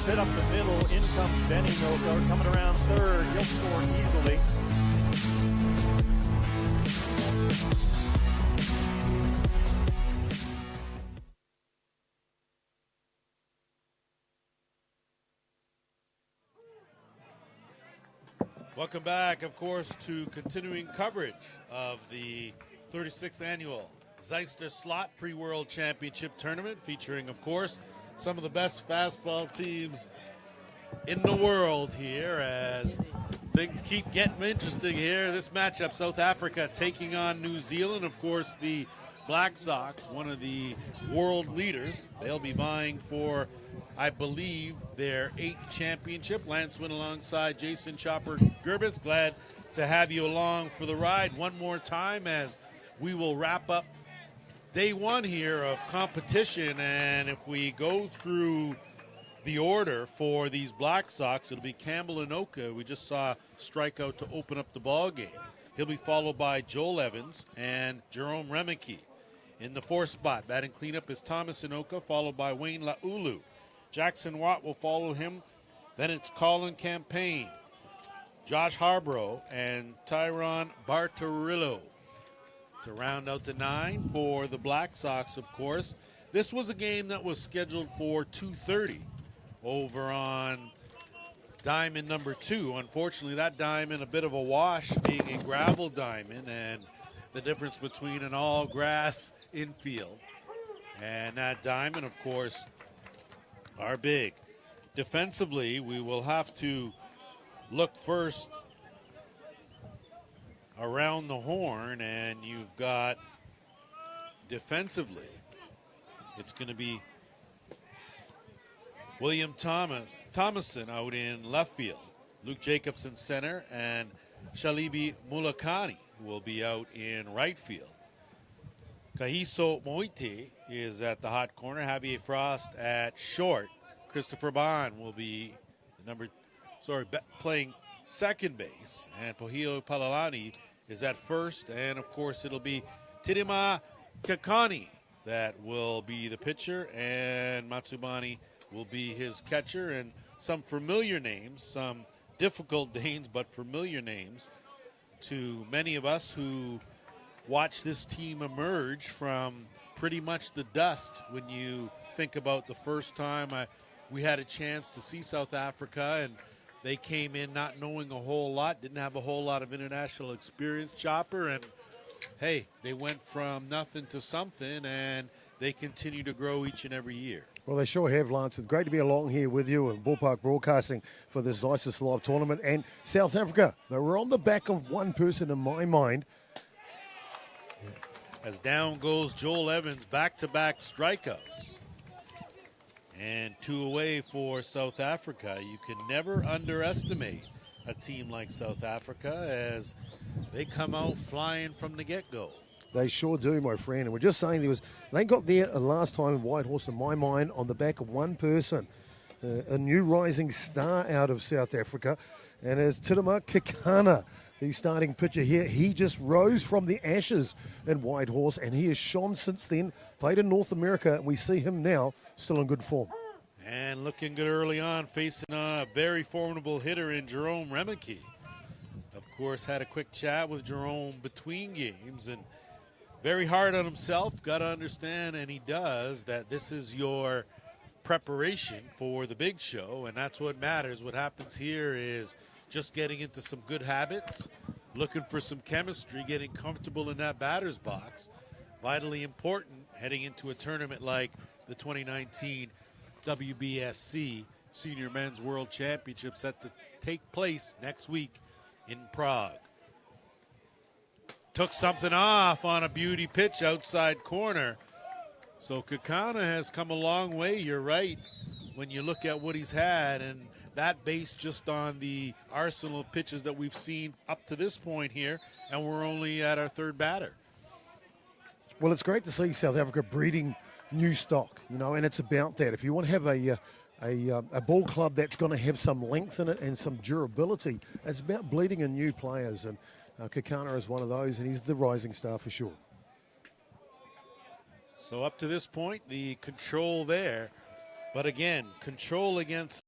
hit up the middle. In comes Benny Milko, coming around third. He'll score easily. Welcome back, of course, to continuing coverage of the 36th annual Zeister Slot Pre-World Championship Tournament, featuring, of course, some of the best fastball teams in the world here as things keep getting interesting here. This matchup, South Africa taking on New Zealand. Of course, the Black Sox, one of the world leaders. They'll be vying for, I believe, their 8th championship. Lance Wynn alongside Jason Chopper Gerbis. Glad to have you along for the ride one more time as we will wrap up day one here of competition. And if we go through the order for these Black Sox, it'll be Campbell Anoka. We just saw strikeout to open up the ball game. He'll be followed by Joel Evans and Jerome Remeke. In the 4th spot, batting cleanup is Thomas Anoka, followed by Wayne Laulu. Jackson Watt will follow him. Then it's Colin Campaign, Josh Harborough, and Tyron Bartorillo. To round out the 9 for the Black Sox, of course. This was a game that was scheduled for 2:30 over on diamond number 2. Unfortunately, that diamond, a bit of a wash, being a gravel diamond, and the difference between an all-grass infield and that diamond, of course, are big. Defensively, we will have to look first around the horn, and you've got defensively, it's going to be William Thomason out in left field, Luke Jacobson center, and Shalibi Mulakani will be out in right field. Kahiso Moiti is at the hot corner. Javier Frost at short. Christopher Bond will be playing second base. And Pohio Palalani is at first. And, of course, it'll be Tidima Kakani that will be the pitcher. And Matsubani will be his catcher. And some familiar names, some difficult names, but familiar names to many of us who watch this team emerge from pretty much the dust. When you think about the first time we had a chance to see South Africa, and they came in not knowing a whole lot, didn't have a whole lot of international experience, Chopper, and hey, they went from nothing to something, and they continue to grow each and every year. Well, they sure have, Lance. It's great to be along here with you and Ballpark Broadcasting for this Zeister Live tournament. And South Africa, they were on the back of one person in my mind. As down goes Joel Evans, back-to-back strikeouts. And 2 away for South Africa. You can never underestimate a team like South Africa as they come out flying from the get-go. They sure do, my friend. And we're just saying they got there last time in Whitehorse, in my mind, on the back of one person. A new rising star out of South Africa. And as Tidima Kakana, the starting pitcher here, he just rose from the ashes in Whitehorse, and he has shone since then. Played in North America, and we see him now still in good form. And looking good early on, facing a very formidable hitter in Jerome Remeke. Of course, had a quick chat with Jerome between games, and very hard on himself. Got to understand, and he does, that this is your preparation for the big show, and that's what matters. What happens here is just getting into some good habits, looking for some chemistry, getting comfortable in that batter's box. Vitally important heading into a tournament like the 2019 WBSC Senior Men's World Championship, set to take place next week in Prague. Took something off on a beauty pitch outside corner. So Kakana has come a long way, you're right, when you look at what he's had, and that based just on the arsenal of pitches that we've seen up to this point here, and we're only at our 3rd batter. Well, it's great to see South Africa breeding new stock, and it's about that. If you want to have a ball club that's going to have some length in it and some durability, it's about bleeding in new players, and Kakana is one of those, and he's the rising star for sure. So up to this point, the control there, but again, control against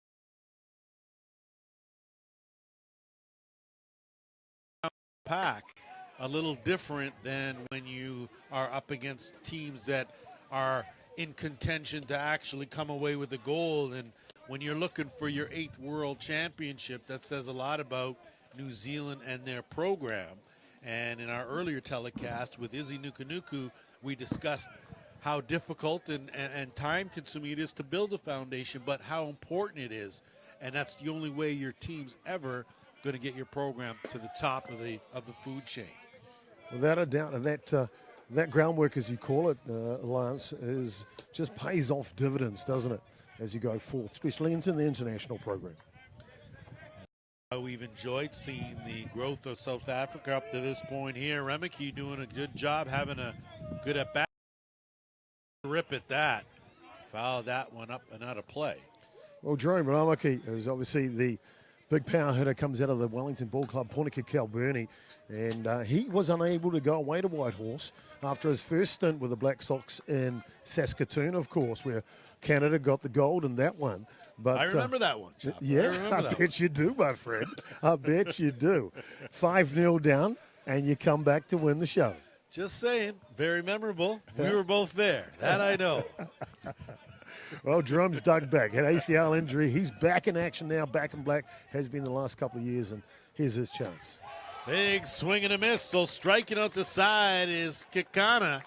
pack a little different than when you are up against teams that are in contention to actually come away with the gold. And when you're looking for your 8th world championship, that says a lot about New Zealand and their program. And in our earlier telecast with Izzy Nukunuku, we discussed how difficult and time-consuming it is to build a foundation, but how important it is. And that's the only way your team's ever going to get your program to the top of the food chain. Without a doubt, and that groundwork, as you call it, Lance, just pays off dividends, doesn't it, as you go forth, especially into the international program. We've enjoyed seeing the growth of South Africa up to this point here. Remeke doing a good job, having a good at-bat. Rip at that. Foul that one up and out of play. Well, Jerome Ramaki is obviously the big power hitter, comes out of the Wellington Ball Club, Ponica Calburni, and he was unable to go away to Whitehorse after his first stint with the Black Sox in Saskatoon, of course, where Canada got the gold in that one. But I remember that one, Chop. Yeah, I bet you do, my friend. I bet you do. 5-0 down, and you come back to win the show. Just saying, very memorable. We were both there. That I know. Well, Jerome's dug back. Had ACL injury. He's back in action now, back in black. Has been the last couple of years, and here's his chance. Big swing and a miss. So striking out the side is Kekana.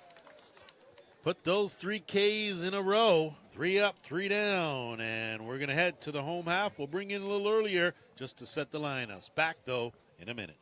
Put those 3 Ks in a row. 3 up, 3 down. And we're going to head to the home half. We'll bring in a little earlier just to set the lineups. Back, though, in a minute.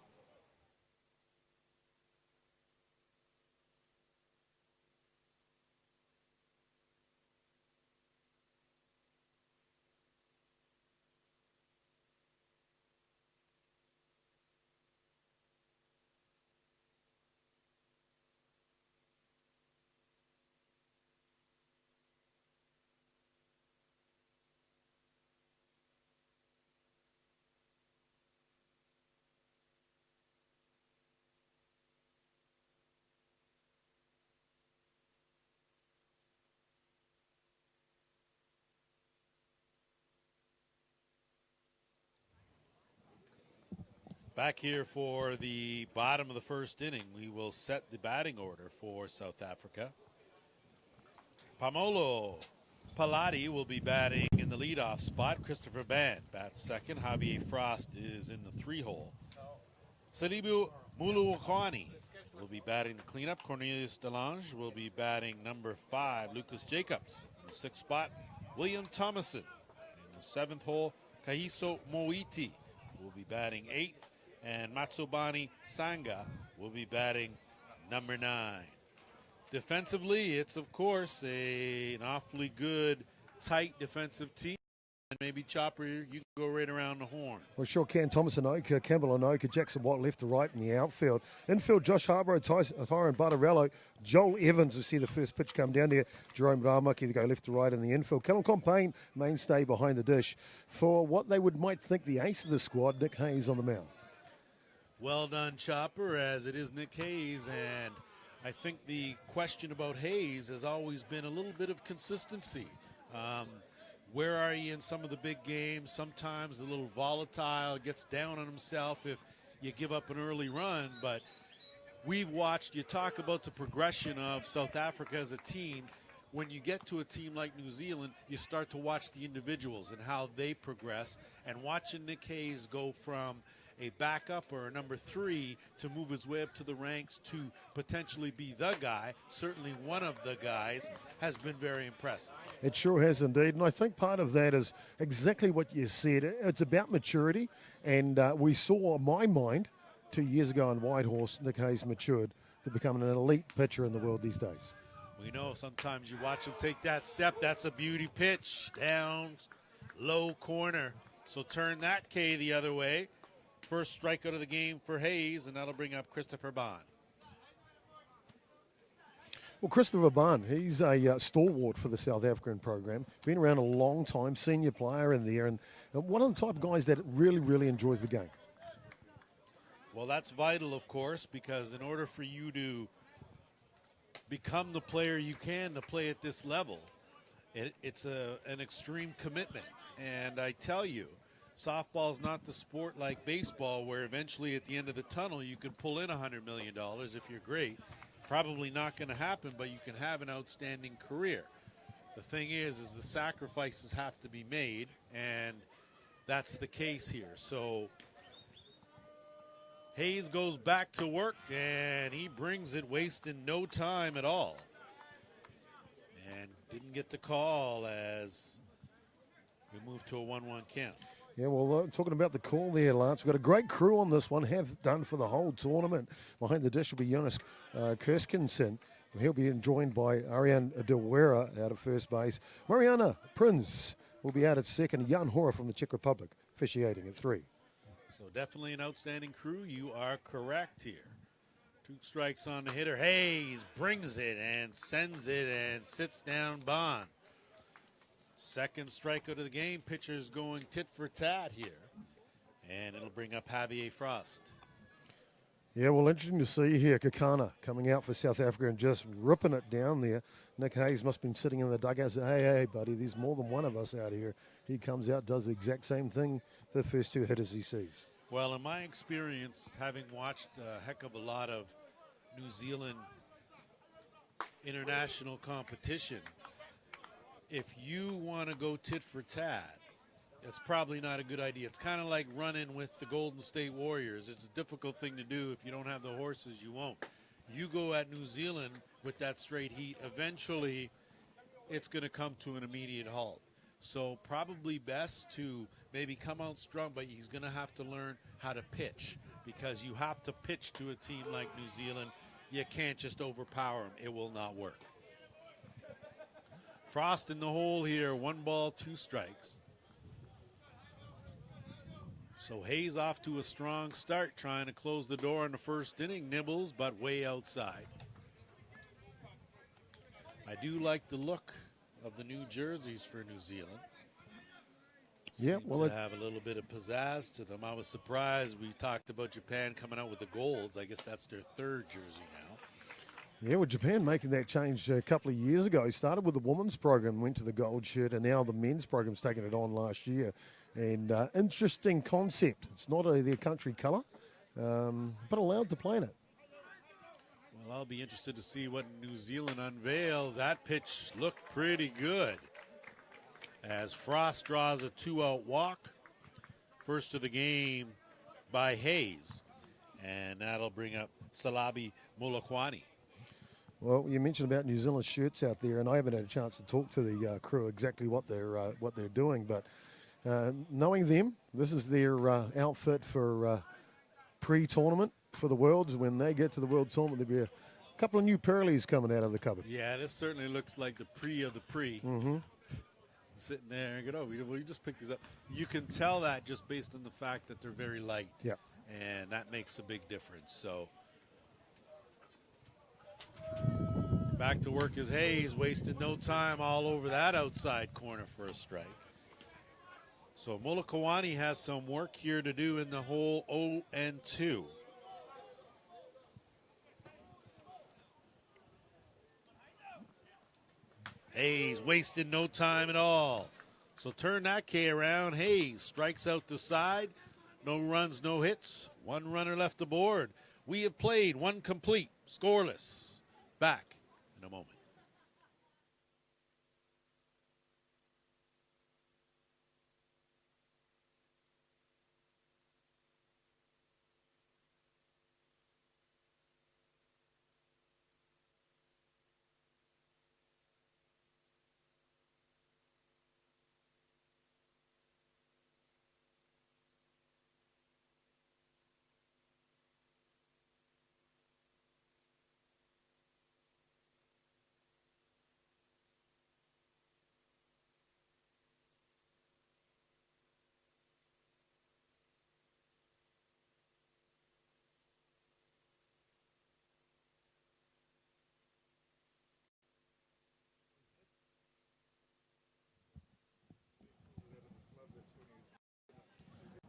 Back here for the bottom of the first inning. We will set the batting order for South Africa. Pamolo Paladi will be batting in the leadoff spot. Christopher Band bats second. Javier Frost is in the 3-hole. Salibu Muluwakani will be batting the cleanup. Cornelius Delange will be batting number 5. Lucas Jacobs in the 6th spot. William Thomason in the 7th hole. Kaiso Moiti will be batting 8th. And Matsobani Sanga will be batting number 9. Defensively, it's, of course, an awfully good, tight defensive team. And maybe, Chopper, you can go right around the horn. Well, sure can. Thomas Anoka, Campbell Anoka, Jackson Watt left to right in the outfield. Infield, Josh Harborough, Tyron Bartarello, Joel Evans will see the first pitch come down there. Jerome Ramaki to go left to right in the infield. Callum Compain, mainstay behind the dish. For what they might think the ace of the squad, Nick Hayes on the mound. Well done, Chopper, as it is Nick Hayes. And I think the question about Hayes has always been a little bit of consistency. Where are you in some of the big games? Sometimes a little volatile, gets down on himself if you give up an early run. But we've watched, you talk about the progression of South Africa as a team. When you get to a team like New Zealand, you start to watch the individuals and how they progress. And watching Nick Hayes go from a backup or a number 3 to move his way up to the ranks to potentially be the guy, certainly one of the guys, has been very impressive. It sure has indeed, and I think part of that is exactly what you said. It's about maturity, and we saw, in my mind, 2 years ago in Whitehorse, Nick Hayes matured to become an elite pitcher in the world these days. We know sometimes you watch him take that step, that's a beauty pitch, down, low corner. So turn that K the other way. First strikeout of the game for Hayes, and that'll bring up Christopher Bond. Well, Christopher Bond, he's a stalwart for the South African program. Been around a long time, senior player in there, and one of the type of guys that really, really enjoys the game. Well, that's vital, of course, because in order for you to become the player you can to play at this level, it's an extreme commitment. And I tell you, softball's not the sport like baseball where eventually at the end of the tunnel you can pull in $100 million if you're great. Probably not going to happen, but you can have an outstanding career. The thing is the sacrifices have to be made, and that's the case here. So Hayes goes back to work, and he brings it, wasting no time at all. And didn't get the call as we move to a 1-1 count. Yeah, well, talking about the call there, Lance, we've got a great crew on this one, have done for the whole tournament. Behind the dish will be Jonas Kirskinson. He'll be joined by Ariane De Wera out of first base. Mariana Prinz will be out at second. Jan Hora from the Czech Republic officiating at 3. So definitely an outstanding crew. You are correct here. 2 strikes on the hitter. Hayes brings it and sends it and sits down Bond. Second strikeout of the game. Pitcher's going tit for tat here. And it'll bring up Javier Frost. Yeah, well, interesting to see here. Kakana coming out for South Africa and just ripping it down there. Nick Hayes must have been sitting in the dugout saying, hey, buddy, there's more than one of us out here. He comes out, does the exact same thing the first 2 hitters he sees. Well, in my experience, having watched a heck of a lot of New Zealand international competition, if you want to go tit for tat, it's probably not a good idea. It's kind of like running with the Golden State Warriors. It's a difficult thing to do. If you don't have the horses, you won't. You go at New Zealand with that straight heat, eventually it's going to come to an immediate halt. So probably best to maybe come out strong, but he's going to have to learn how to pitch, because you have to pitch to a team like New Zealand. You can't just overpower them. It will not work. Frost in the hole here, 1 ball, 2 strikes. So Hayes off to a strong start, trying to close the door in the first inning. Nibbles, but way outside. I do like the look of the new jerseys for New Zealand. Yeah, well, to have a little bit of pizzazz to them. I was surprised. We talked about Japan coming out with the golds. I guess that's their 3rd jersey now. Yeah, well, Japan making that change a couple of years ago. He started with the women's program, went to the gold shirt, and now the men's program's taken it on last year. And interesting concept. It's not their country colour, but allowed to play in it. Well, I'll be interested to see what New Zealand unveils. That pitch looked pretty good as Frost draws a 2-out walk. First of the game by Hayes. And that'll bring up Salabi Mulakwani. Well, you mentioned about New Zealand shirts out there, and I haven't had a chance to talk to the crew exactly what they're doing, but knowing them, this is their outfit for pre-tournament for the Worlds. When they get to the World Tournament, there'll be a couple of new Pearlies coming out of the cupboard. Yeah, this certainly looks like the pre of the pre. Mm-hmm. Sitting there and go, oh, we just picked these up. You can tell that just based on the fact that they're very light. Yeah. And that makes a big difference. So back to work is Hayes, wasted no time all over that outside corner for a strike. So Mulakawani has some work here to do in the hole 0-2. Hayes wasted no time at all. So turn that K around. Hayes strikes out the side. No runs, no hits. 1 runner left aboard. We have played 1 complete, scoreless. Back in a moment.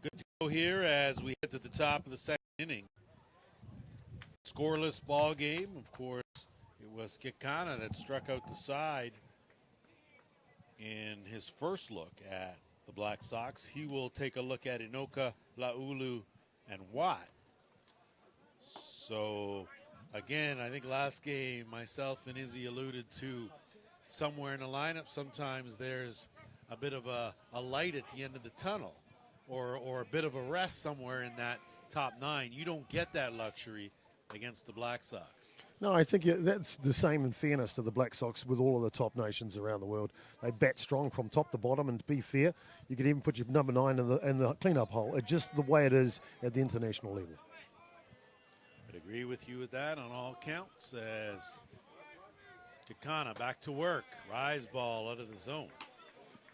Good to go here as we hit to the top of the second inning. Scoreless ball game. Of course, it was Kekana that struck out the side in his first look at the Black Sox. He will take a look at Inoka, Laulu, and Watt. So, again, I think last game, myself and Izzy alluded to somewhere in the lineup, sometimes there's a bit of a light at the end of the tunnel or a bit of a rest somewhere in that top 9. You don't get that luxury against the Black Sox. No, I think that's the same in fairness to the Black Sox with all of the top nations around the world. They bat strong from top to bottom, and to be fair, you could even put your number 9 in the cleanup hole. It's just the way it is at the international level. I'd agree with you with that on all counts as Kakana back to work. Rise ball out of the zone.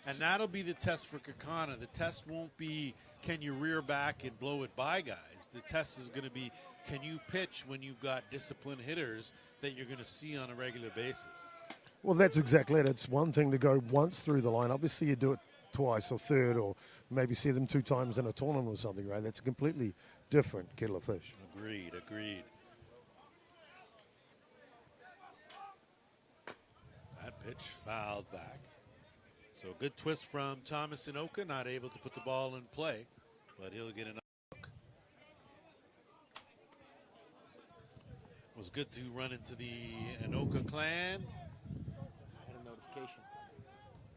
And that'll be the test for Kakana. The test won't be can you rear back and blow it by guys. The test is going to be can you pitch when you've got disciplined hitters that you're going to see on a regular basis. Well, that's exactly it. It's one thing to go once through the line. Obviously, you do it twice or third or maybe see them 2 times in a tournament or something, right? That's a completely different kettle of fish. Agreed. That pitch fouled back. So a good twist from Thomas Inoka, not able to put the ball in play, but he'll get another look. It was good to run into the Inoka clan. I had a notification.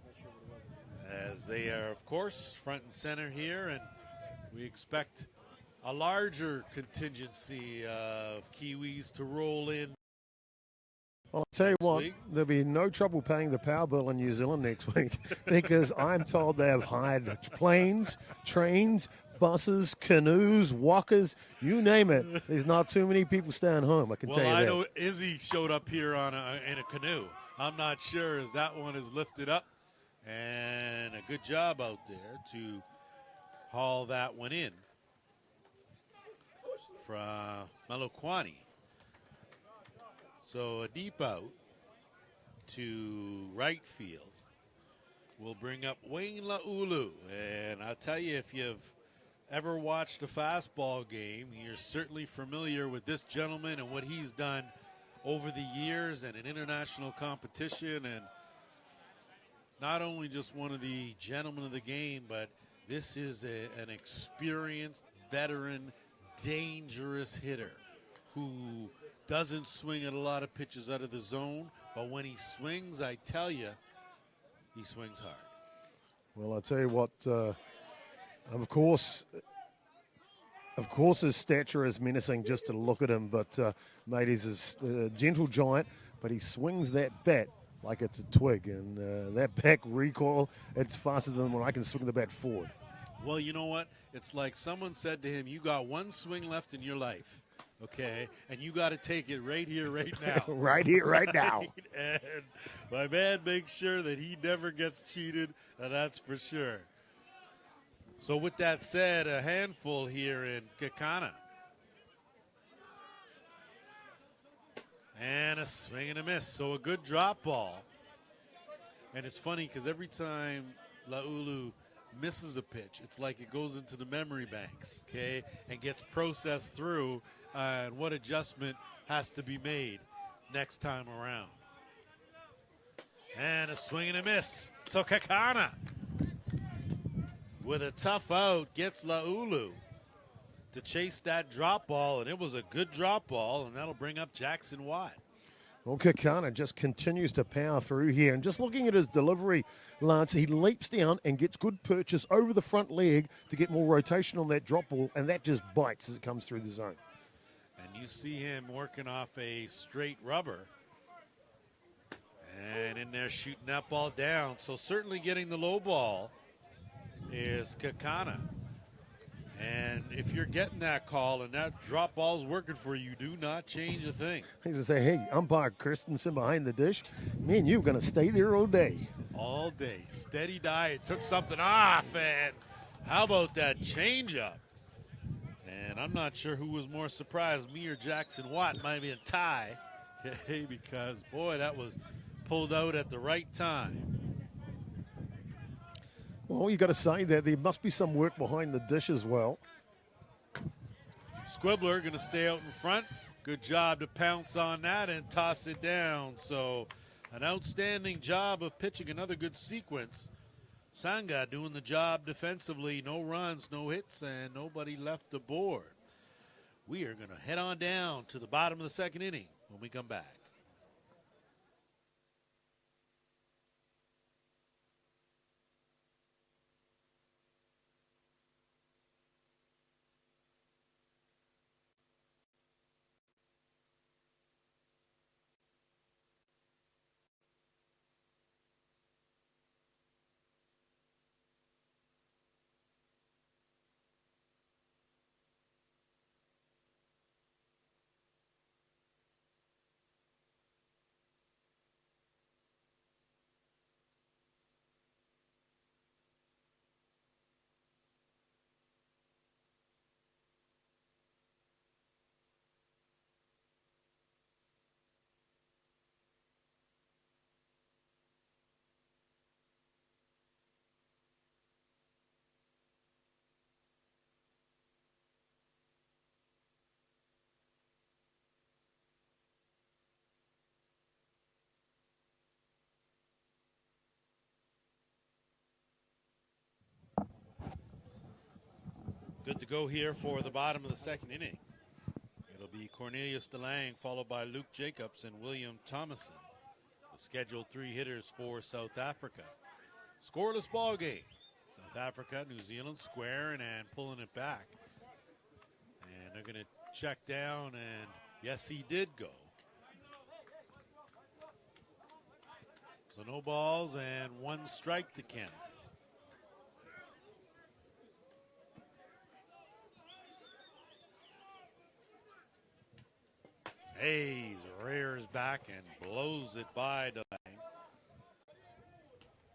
Not sure what it was. As they are, of course, front and center here, and we expect a larger contingency of Kiwis to roll in. Well, I'll tell you what, week. there'll be no trouble paying the power bill in New Zealand next week because I'm told they have hired planes, trains, buses, canoes, walkers, you name it. There's not too many people staying home, I can tell you that. Well, I know Izzy showed up here in a canoe. I'm not sure as that one is lifted up. And a good job out there to haul that one in from Meloquani. So a deep out to right field will bring up Wayne Laulu. And I'll tell you, if you've ever watched a fastball game, you're certainly familiar with this gentleman and what he's done over the years and in international competition. And not only just one of the gentlemen of the game, but this is an experienced, veteran, dangerous hitter who doesn't swing at a lot of pitches out of the zone, but when he swings, I tell you, he swings hard. Well, I'll tell you what, of course, his stature is menacing just to look at him, but, mate, he's a gentle giant, but he swings that bat like it's a twig, and that back recoil, it's faster than when I can swing the bat forward. Well, you know what? It's like someone said to him, you got one swing left in your life. Okay, and you got to take it right here, right now. Right here, right now. And my man makes sure that he never gets cheated, and that's for sure. So with that said, a handful here in Kakana. And a swing and a miss. So a good drop ball. And it's funny because every time Laulu misses a pitch, it's like it goes into the memory banks, okay, and gets processed through. And what adjustment has to be made next time around. And a swing and a miss. So Kakana, with a tough out, gets Laulu to chase that drop ball, and it was a good drop ball, and that'll bring up Jackson Watt. Well, Kakana just continues to power through here. And just looking at his delivery, Lance, he leaps down and gets good purchase over the front leg to get more rotation on that drop ball, and that just bites as it comes through the zone. And you see him working off a straight rubber. And in there shooting that ball down. So certainly getting the low ball is Kakana. And if you're getting that call and that drop ball's working for you, do not change a thing. He's going to say, hey, umpire Christensen behind the dish, me and you are going to stay there all day. All day. Steady diet. Took something off. And how about that changeup? And I'm not sure who was more surprised, me or Jackson Watt. Might be a tie, because, boy, that was pulled out at the right time. Well, you got to say that there must be some work behind the dish as well. Squibbler going to stay out in front. Good job to pounce on that and toss it down. So an outstanding job of pitching, another good sequence Sanga doing the job defensively. No runs, no hits, and nobody left the board. We are going to head on down to the bottom of the second inning when we come back. Good to go here for the bottom of the second inning. It'll be Cornelius DeLange followed by Luke Jacobs and William Thomason, the scheduled three hitters for South Africa. Scoreless ball game. South Africa, New Zealand squaring and pulling it back. And they're going to check down, and yes, he did go. So no balls and one strike to Ken. Hayes rears back and blows it by DeLange.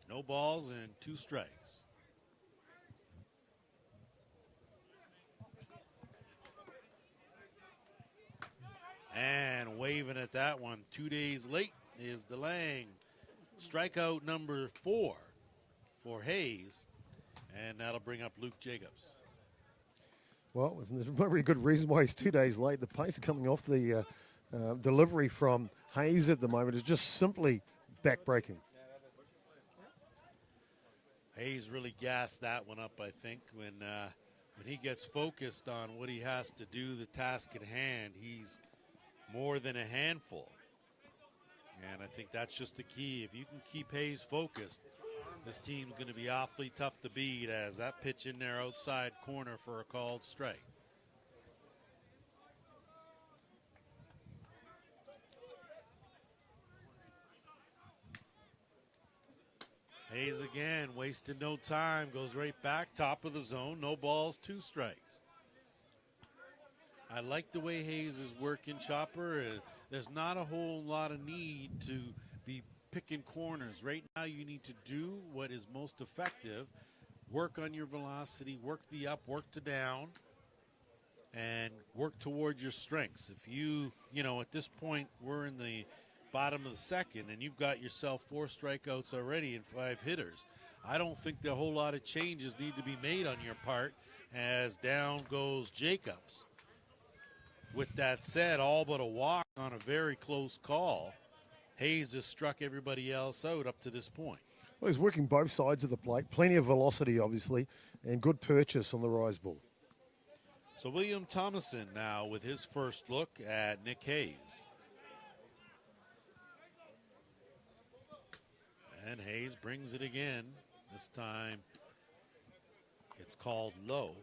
No balls and two strikes. And waving at that one 2 days late is DeLange. Strikeout number 4 for Hayes. And that'll bring up Luke Jacobs. Well, there's a very good reason why he's 2 days late. The pace coming off the delivery from Hayes at the moment is just simply backbreaking. Hayes really gassed that one up, I think, when he gets focused on what he has to do, the task at hand, he's more than a handful. And I think that's just the key. If you can keep Hayes focused, this team's going to be awfully tough to beat, as that pitch in their outside corner for a called strike. Hayes again, wasted no time, goes right back, top of the zone, no balls, 2 strikes. I like the way Hayes is working, Chopper. There's not a whole lot of need to be picking corners. Right now you need to do what is most effective, work on your velocity, work the up, work the down, and work toward your strengths. If you at this point, we're in the bottom of the second, and you've got yourself 4 strikeouts already and 5 hitters. I don't think a whole lot of changes need to be made on your part, as down goes Jacobs. With that said, all but a walk on a very close call. Hayes has struck everybody else out up to this point. Well, he's working both sides of the plate. Plenty of velocity, obviously, and good purchase on the rise ball. So William Thomason now with his first look at Nick Hayes. And Hayes brings it again. This time it's called low.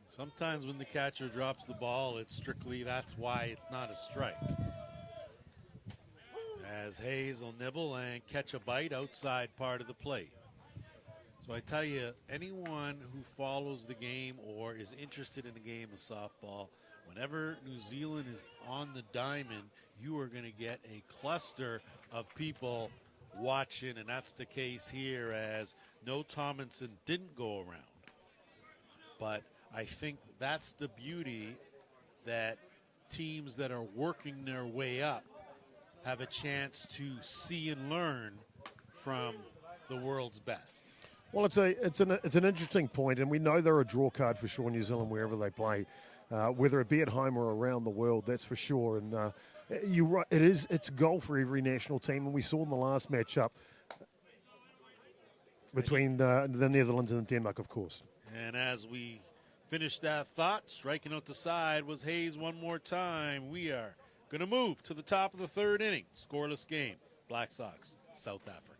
Sometimes when the catcher drops the ball, it's strictly that's why it's not a strike. As Hayes will nibble and catch a bite outside part of the plate. So I tell you, anyone who follows the game or is interested in the game of softball, whenever New Zealand is on the diamond, you are going to get a cluster of people watching, and that's the case here, as no Tomlinson didn't go around. But I think that's the beauty, that teams that are working their way up have a chance to see and learn from the world's best. Well, it's an interesting point, and we know they're a draw card for sure, New Zealand, wherever they play, whether it be at home or around the world, that's for sure. And you're right, it's a goal for every national team, and we saw in the last matchup. between the Netherlands and Denmark, of course. And as we finish that thought, striking out the side was Hayes one more time. We are going to move to the top of the third inning. Scoreless game. Black Sox, South Africa.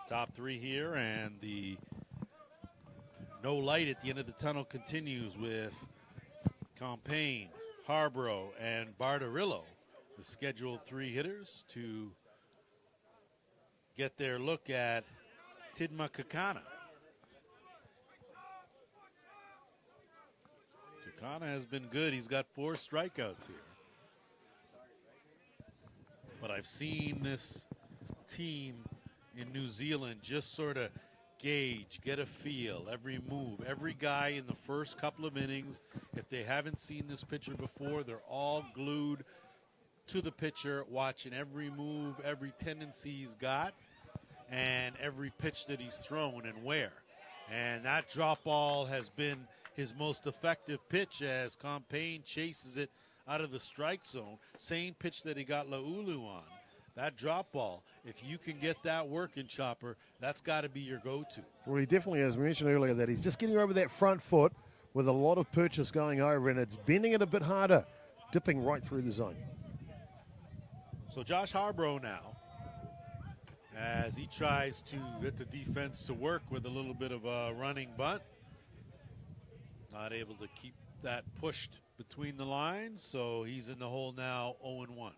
Top three here, and the no light at the end of the tunnel continues with Campaign, Harborough, and Bardarillo, the scheduled three hitters, to get their look at Tidma Kakana. Kakana has been good. He's got 4 strikeouts here. But I've seen this team in New Zealand just sort of gauge, get a feel, every move, every guy in the first couple of innings. If they haven't seen this pitcher before, they're all glued to the pitcher, watching every move, every tendency he's got, and every pitch that he's thrown and where. And that drop ball has been his most effective pitch as Campaign chases it out of the strike zone. Same pitch that he got Laulu on. That drop ball, if you can get that working, Chopper, that's got to be your go-to. Well, he definitely has. We mentioned earlier that he's just getting over that front foot with a lot of purchase going over, and it's bending it a bit harder, dipping right through the zone. So Josh Harborough now, as he tries to get the defense to work with a little bit of a running bunt. Not able to keep that pushed between the lines, so he's in the hole now 0-1.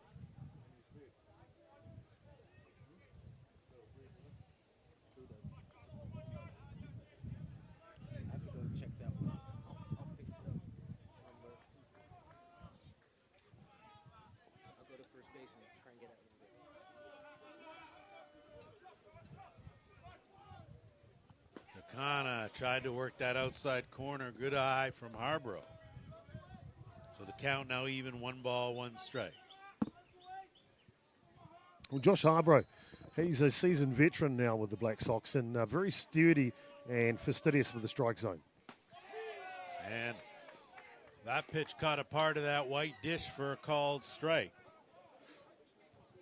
Nakana tried to work that outside corner. Good eye from Harborough. So the count now even, 1 ball, 1 strike. Well, Josh Harborough, he's a seasoned veteran now with the Black Sox, and very sturdy and fastidious with the strike zone. And that pitch caught a part of that white dish for a called strike.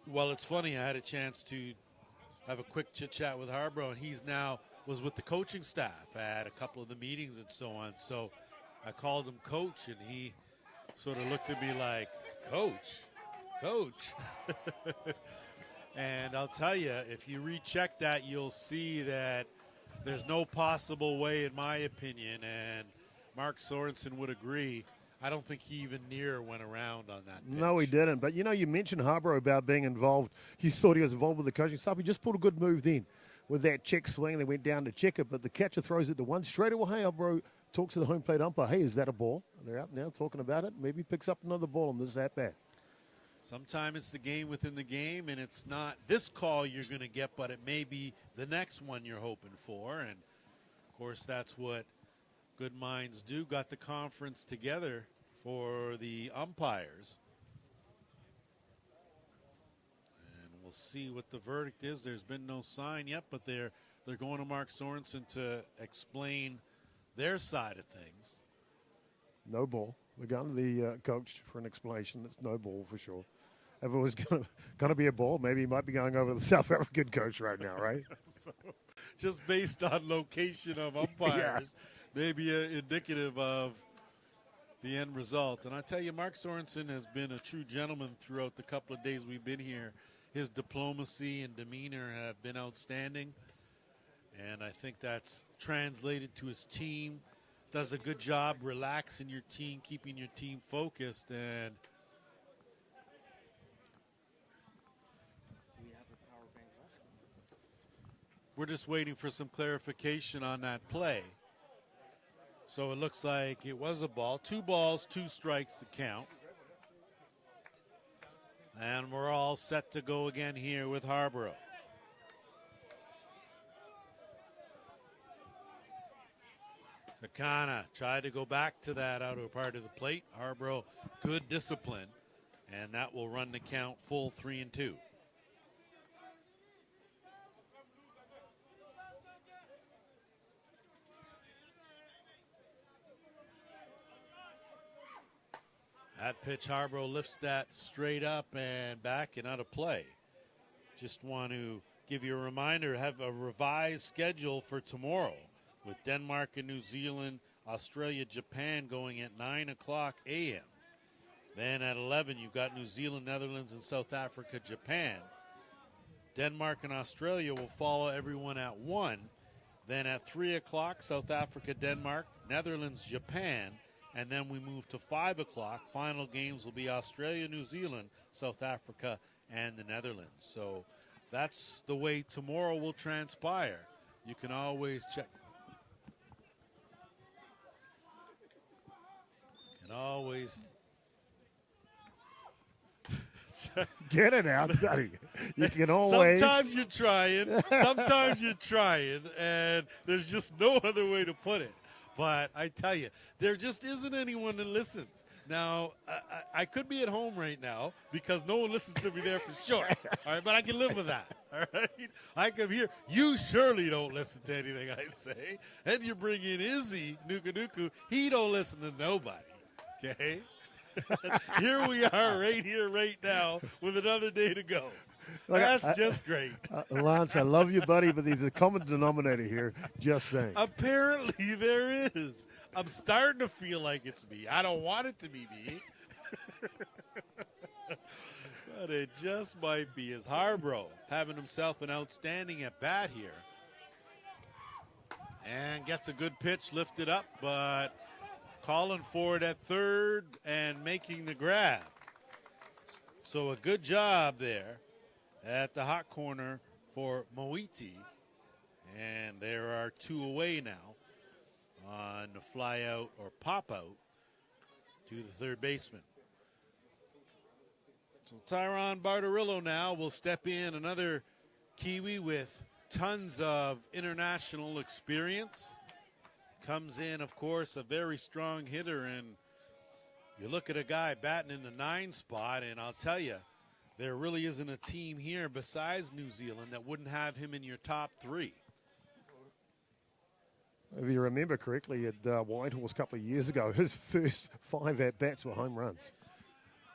Well, it's funny, I had a chance to have a quick chit-chat with Harborough, and he's now was with the coaching staff at a couple of the meetings and so on. So I called him Coach, and he sort of looked at me like, Coach? And I'll tell you, if you recheck that, you'll see that there's no possible way, in my opinion, and Mark Sorensen would agree, I don't think he even near went around on that pitch. No, he didn't. But, you mentioned Harborough about being involved. You thought he was involved with the coaching staff. He just pulled a good move then with that check swing. They went down to check it, but the catcher throws it to one. Straight away, Harborough talks to the home plate umpire. Hey, is that a ball? They're out now talking about it. Maybe he picks up another ball on this at-bat. Sometimes it's the game within the game, and it's not this call you're going to get, but it may be the next one you're hoping for. And, of course, that's what good minds do. Got the conference together for the umpires. And we'll see what the verdict is. There's been no sign yet, but they're going to Mark Sorensen to explain their side of things. No ball. They're going to the coach for an explanation. It's no ball for sure. If it was going to be a ball, maybe he might be going over to the South African coach right now, right? So, just based on location of umpires, maybe indicative of the end result. And I tell you, Mark Sorensen has been a true gentleman throughout the couple of days we've been here. His diplomacy and demeanor have been outstanding, and I think that's translated to his team. Does a good job relaxing your team, keeping your team focused, and Do we have a power bank left? we're just waiting for some clarification on that play. So it looks like it was a ball. 2 balls, 2 strikes to count. And we're all set to go again here with Harborough. Takana tried to go back to that outer part of the plate. Harborough, good discipline. And that will run the count full 3-2. That pitch, Harborough lifts that straight up and back and out of play. Just want to give you a reminder, have a revised schedule for tomorrow with Denmark and New Zealand, Australia, Japan going at 9 o'clock a.m. Then at 11, you've got New Zealand, Netherlands, and South Africa, Japan. Denmark and Australia will follow everyone at 1. Then at 3 o'clock, South Africa, Denmark, Netherlands, Japan. And then we move to 5 o'clock. Final games will be Australia, New Zealand, South Africa, and the Netherlands. So that's the way tomorrow will transpire. You can always check. You can always Get it out, buddy. You can always. Sometimes you're trying, and there's just no other way to put it. But I tell you, there just isn't anyone that listens. Now, I could be at home right now because no one listens to me there for sure. All right, but I can live with that. All right, I can hear you. Surely don't listen to anything I say. And you bring in Izzy Nuku. He don't listen to nobody. Okay. Here we are, right here, right now, with another day to go. That's just great. Lance, I love you, buddy, but there's a common denominator here. Just saying. Apparently there is. I'm starting to feel like it's me. I don't want it to be me. But it just might be. As Harborough having himself an outstanding at bat here. And gets a good pitch lifted up, but calling for it at third and making the grab. So a good job there at the hot corner for Moiti. And there are 2 away now on the fly out or pop out to the third baseman. So Tyron Bartarillo now will step in, another Kiwi with tons of international experience. Comes in, of course, a very strong hitter, and you look at a guy batting in the 9 spot, and I'll tell you, there really isn't a team here besides New Zealand that wouldn't have him in your top 3. If you remember correctly, at Whitehorse a couple of years ago, his first 5 at-bats were home runs.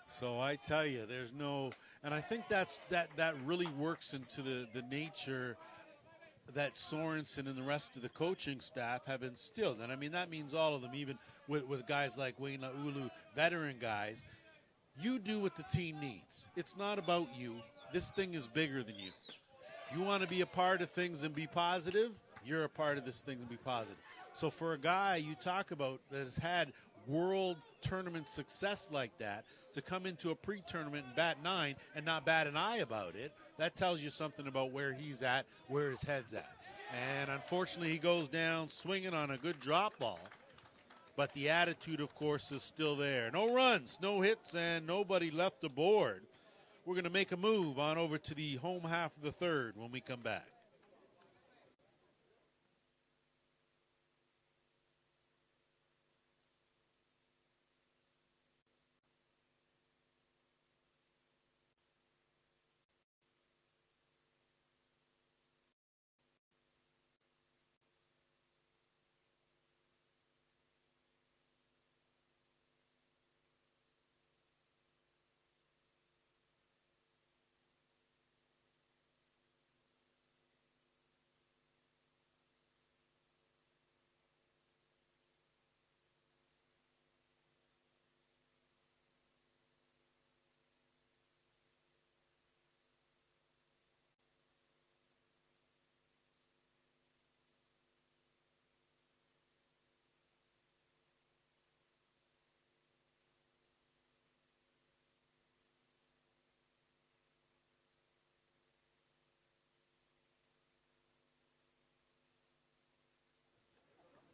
So I tell you, there's no, and I think that really works into the nature that Sorensen and the rest of the coaching staff have instilled. And I mean, that means all of them, even with guys like Wayne Laulu, veteran guys. You do what the team needs. It's not about you. This thing is bigger than you. If you want to be a part of things and be positive, you're a part of this thing and be positive. So for a guy you talk about that has had world tournament success like that, to come into a pre-tournament and bat 9 and not bat an eye about it, that tells you something about where he's at, where his head's at. And unfortunately, he goes down swinging on a good drop ball. But the attitude, of course, is still there. No runs, no hits, and nobody left the board. We're going to make a move on over to the home half of the third when we come back.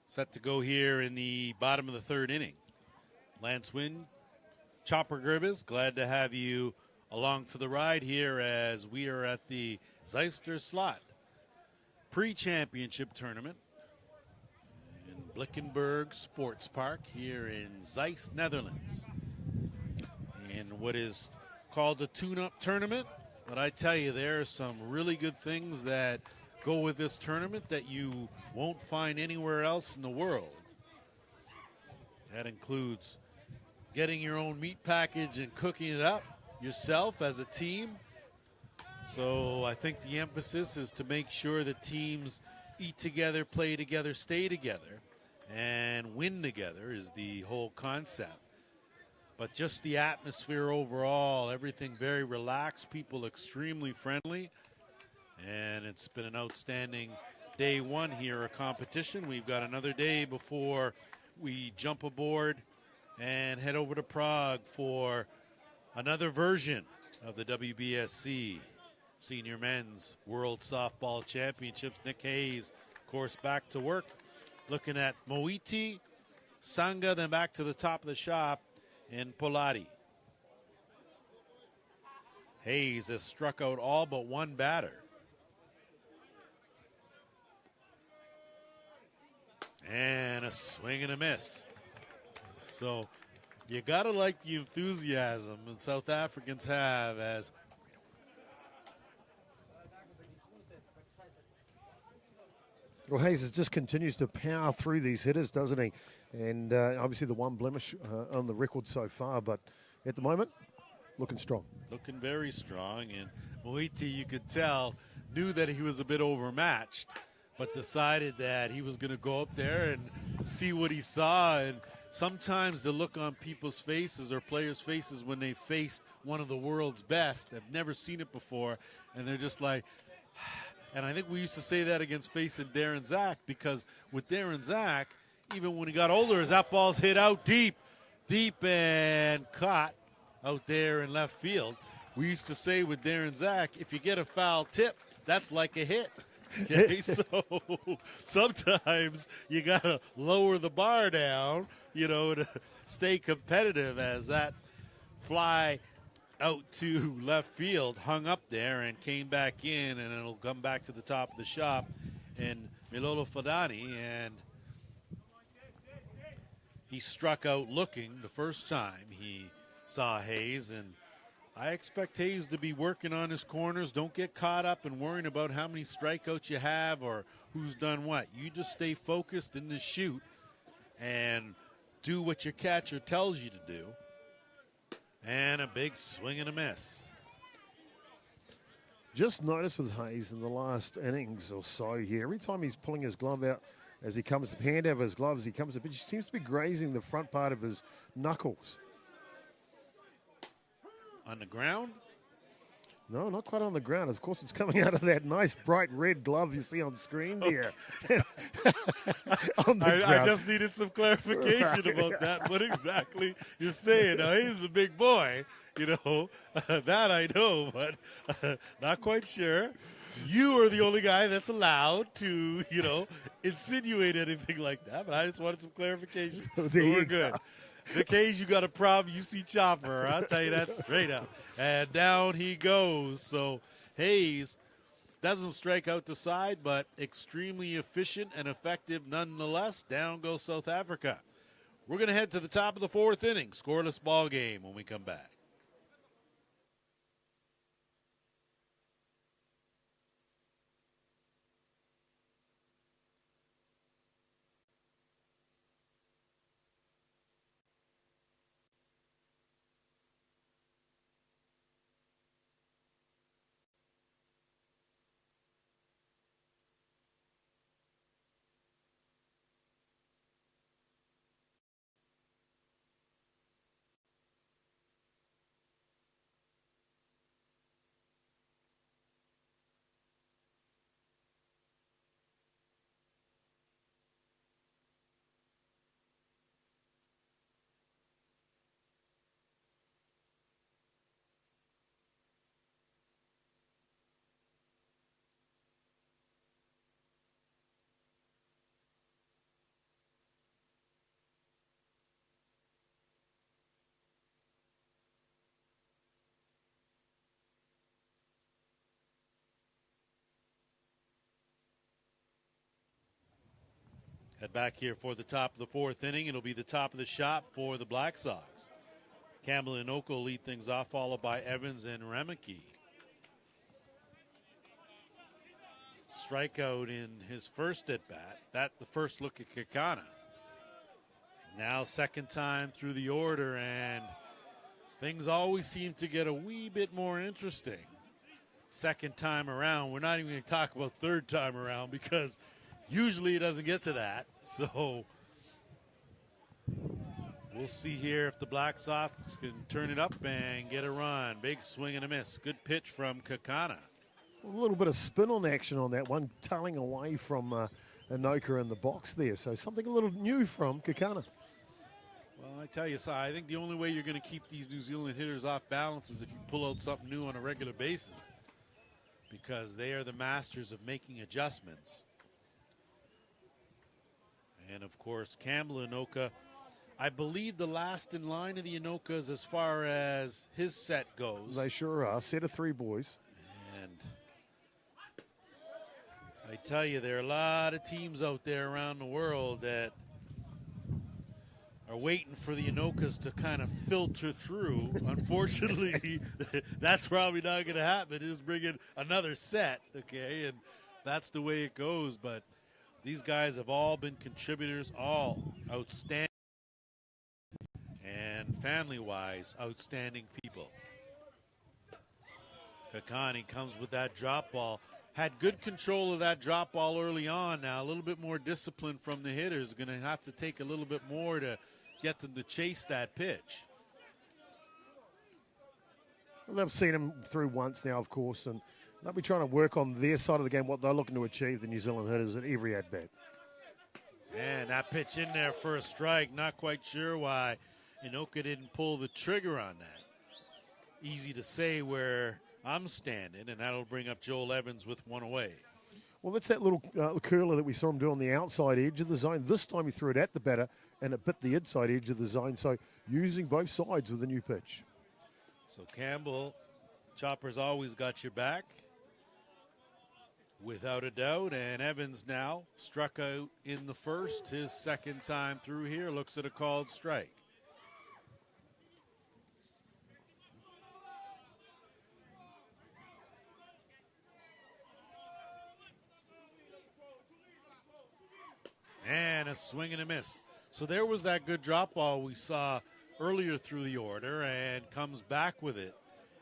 set to go here in the bottom of the third inning. Lance Wynn, Chopper Gerbis, glad to have you along for the ride here as we are at the Zeister Slot pre-championship tournament in Blikkenburg Sportpark here in Zeist, Netherlands. In what is called the tune-up tournament, but I tell you, there are some really good things that go with this tournament that you won't find anywhere else in the world. That includes getting your own meat package and cooking it up yourself as a team. So I think the emphasis is to make sure that teams eat together, play together, stay together, and win together is the whole concept. But just the atmosphere overall, everything very relaxed, people extremely friendly, and it's been an outstanding day one here, a competition. We've got another day before we jump aboard and head over to Prague for another version of the WBSC Senior Men's World Softball Championships. Nick Hayes, of course, back to work, looking at Moiti, Sangha, then back to the top of the shop in Polari. Hayes has struck out all but one batter. And a swing and a miss. So you got to like the enthusiasm that South Africans have as well, Hayes just continues to power through these hitters, doesn't he? And obviously the one blemish on the record so far, but at the moment, looking strong. Looking very strong, and Moiti, you could tell, knew that he was a bit overmatched, but decided that he was going to go up there and see what he saw. And sometimes the look on people's faces or players' faces when they faced one of the world's best, I've never seen it before, and they're just like, and I think we used to say that against facing Darren Zach, because with Darren Zach, even when he got older, as that ball's hit out deep and caught out there in left field, we used to say with Darren Zach, if you get a foul tip, that's like a hit. Okay, so sometimes you got to lower the bar down, to stay competitive, as that fly out to left field hung up there and came back in, and it'll come back to the top of the shop in Milolo Fadani, and he struck out looking the first time he saw Hayes, and I expect Hayes to be working on his corners. Don't get caught up in worrying about how many strikeouts you have or who's done what. You just stay focused in the shoot and do what your catcher tells you to do. And a big swing and a miss. Just noticed with Hayes in the last innings or so here, every time he's pulling his glove out, as he comes to hand over his gloves, he seems to be grazing the front part of his knuckles. On the ground? No, not quite on the ground. Of course, it's coming out of that nice bright red glove you see on screen there. On the ground. I just needed some clarification about that. What exactly you're saying? Now, he's a big boy, that I know, but not quite sure. You are the only guy that's allowed to, insinuate anything like that, but I just wanted some clarification. So we're good. In case you got a problem, you see Chopper. I'll tell you that straight up. And down he goes. So Hayes doesn't strike out the side, but extremely efficient and effective nonetheless. Down goes South Africa. We're going to head to the top of the fourth inning. Scoreless ball game when we come back. Head back here for the top of the fourth inning. It'll be the top of the shop for the Black Sox. Campbell and Oko lead things off, followed by Evans and Remeke. Strikeout in his first at-bat. That the first look at Kakana. Now second time through the order, and things always seem to get a wee bit more interesting. Second time around. We're not even going to talk about third time around because usually it doesn't get to that. So we'll see here if the Black Sox can turn it up and get a run. Big swing and a miss. Good pitch from Kakana. A little bit of spin on action on that one, tailing away from Anoka in the box there. So something a little new from Kakana. Well, I tell you, Si, I think the only way you're going to keep these New Zealand hitters off balance is if you pull out something new on a regular basis, because they are the masters of making adjustments. And, of course, Campbell Anoka, I believe the last in line of the Anokas as far as his set goes. They sure are. Set of three boys. And I tell you, there are a lot of teams out there around the world that are waiting for the Anokas to kind of filter through. Unfortunately, that's probably not going to happen. Just bring in another set, okay? And that's the way it goes. But these guys have all been contributors, all outstanding, and family-wise, outstanding people. Kakani comes with that drop ball. Had good control of that drop ball early on. Now a little bit more discipline from the hitters. Going to have to take a little bit more to get them to chase that pitch. Well, they've seen him through once now, of course, and they'll be trying to work on their side of the game, what they're looking to achieve, the New Zealand hitters, at every at-bat. And that pitch in there for a strike. Not quite sure why Inoka didn't pull the trigger on that. Easy to say where I'm standing, and that'll bring up Joel Evans with one away. Well, that's that little curler that we saw him do on the outside edge of the zone. This time he threw it at the batter, and it bit the inside edge of the zone. So using both sides with the new pitch. So Campbell, Chopper's always got your back, without a doubt. And Evans now struck out in the first, his second time through here. Looks at a called strike. And a swing and a miss. So there was that good drop ball we saw earlier through the order, and comes back with it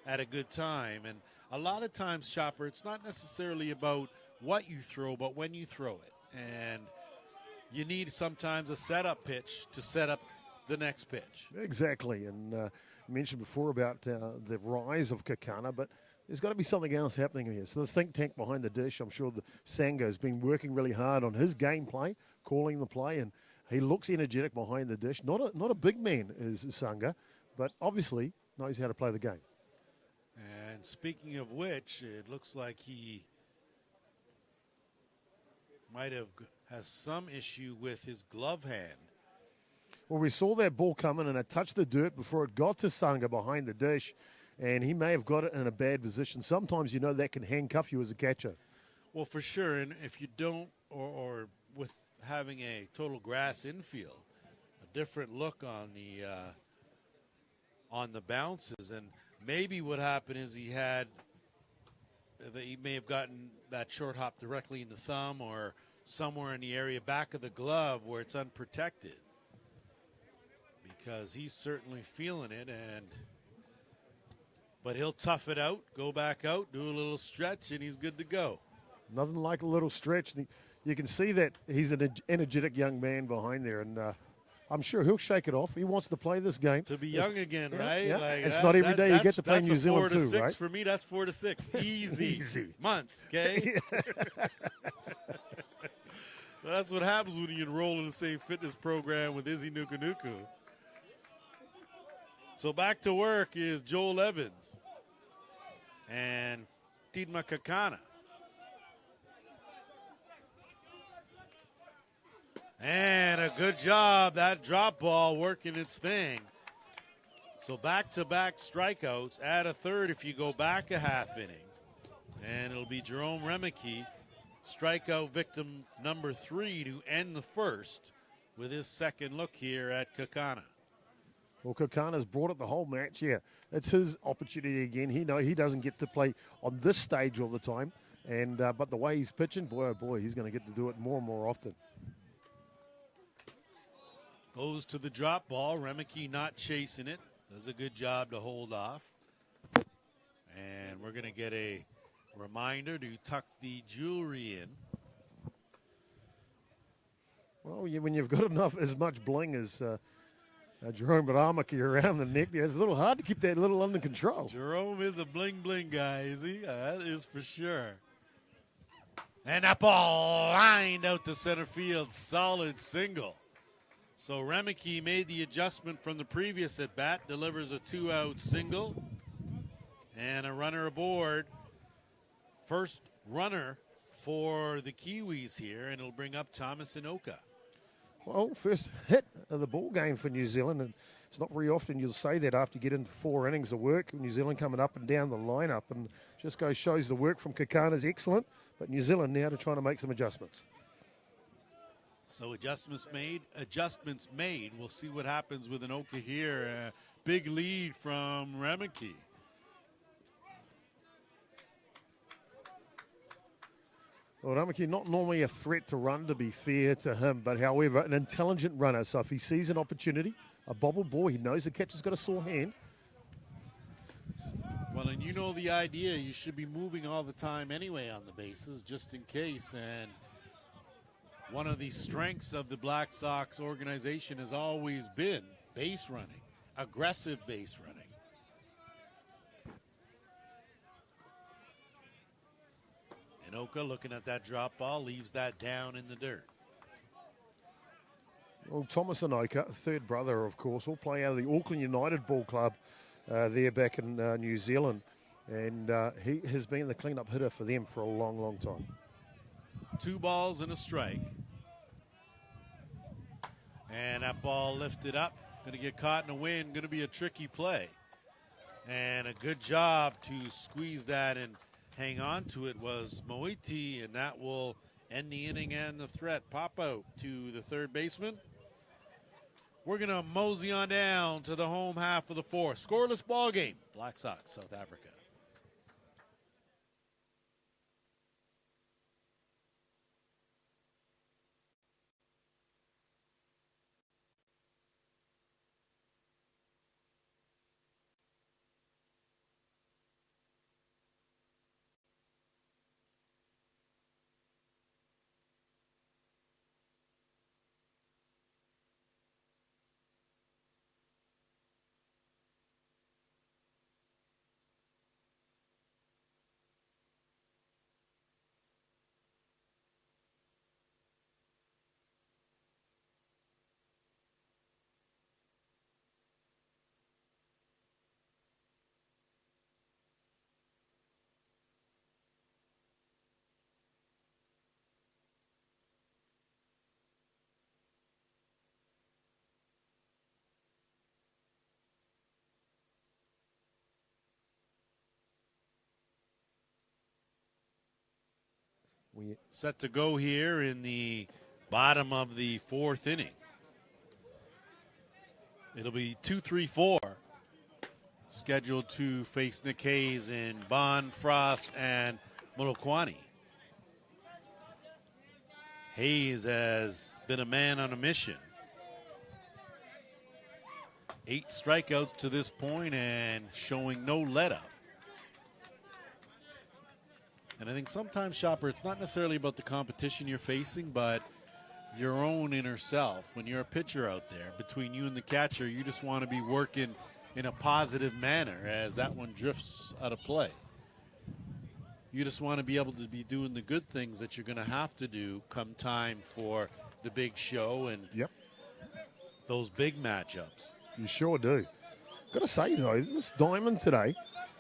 at a good time. And a lot of times, Chopper, it's not necessarily about what you throw, but when you throw it. And you need sometimes a setup pitch to set up the next pitch. Exactly. And you mentioned before about the rise of Kakana, but there's got to be something else happening here. So the think tank behind the dish, I'm sure the Sangha has been working really hard on his gameplay, calling the play, and he looks energetic behind the dish. Not a big man is Sangha, but obviously knows how to play the game. And speaking of which, it looks like he might have has some issue with his glove hand. Well, we saw that ball coming, and it touched the dirt before it got to Sangha behind the dish, and he may have got it in a bad position. Sometimes, you know, that can handcuff you as a catcher. Well, for sure, and if you don't, or with having a total grass infield, a different look on the bounces, and maybe what happened is he may have gotten that short hop directly in the thumb or somewhere in the area back of the glove where it's unprotected, because he's certainly feeling it. But he'll tough it out, go back out, do a little stretch, and he's good to go. Nothing like a little stretch. And you can see that he's an energetic young man behind there, and I'm sure he'll shake it off. He wants to play this game. To be young again, right? Yeah. Like it's not every day you get to play New Zealand too, 4 to 6 right? For me, that's 4 to 6. Easy. Easy. Months, okay? That's what happens when you enroll in the same fitness program with Izzy Nukunuku. So back to work is Joel Evans and Tidma Kakana. And a good job, that drop ball working its thing. So back-to-back strikeouts, add a third if you go back a half inning. And it'll be Jerome Remeke strikeout victim number 3 to end the first with his second look here at Kakana. Well, Kakana's brought it the whole match. Yeah, it's his opportunity again. He doesn't get to play on this stage all the time, and but the way he's pitching, boy, oh boy, he's going to get to do it more and more often. Goes to the drop ball. Remeke not chasing it. Does a good job to hold off. And we're going to get a reminder to tuck the jewelry in. Well, when you've got as much bling as Jerome Baramaki around the neck, it's a little hard to keep that little under control. Jerome is a bling guy, is he? That is for sure. And that ball lined out to center field. Solid single. So Remeke made the adjustment from the previous at bat, delivers a 2-out single, and a runner aboard. First runner for the Kiwis here, and it'll bring up Thomas Inoka. Well, first hit of the ball game for New Zealand, and it's not very often you'll say that after you get into 4 innings of work. New Zealand coming up and down the lineup, and just shows the work from Kakana is excellent, but New Zealand now to trying to make some adjustments. So adjustments made. We'll see what happens with Inoka here. Big lead from Remeke. Well, Remeke not normally a threat to run, to be fair to him, but however, an intelligent runner. So if he sees an opportunity, a bobble ball, he knows the catcher's got a sore hand. Well, and you know the idea. You should be moving all the time anyway on the bases, just in case. And one of the strengths of the Black Sox organization has always been base running, aggressive base running. Inoka looking at that drop ball, leaves that down in the dirt. Well, Thomas Inoka, third brother, of course, all play out of the Auckland United Ball Club there back in New Zealand. And he has been the cleanup hitter for them for a long time. 2 balls and a strike. And that ball lifted up. Going to get caught in the wind. Going to be a tricky play. And a good job to squeeze that and hang on to it was Moiti, and that will end the inning and the threat. Pop out to the third baseman. We're going to mosey on down to the home half of the 4th. Scoreless ball game. Black Sox, South Africa. Set to go here in the bottom of the 4th inning. It'll be 2-3-4. Scheduled to face Nick Hayes in Bond, Frost, and Molokwani. Hayes has been a man on a mission. 8 strikeouts to this point and showing no let-up. And I think sometimes, Shopper, it's not necessarily about the competition you're facing, but your own inner self. When you're a pitcher out there, between you and the catcher, you just want to be working in a positive manner as that one drifts out of play. You just want to be able to be doing the good things that you're going to have to do come time for the big show and those big matchups. You sure do. Got to say, though, this Diamond today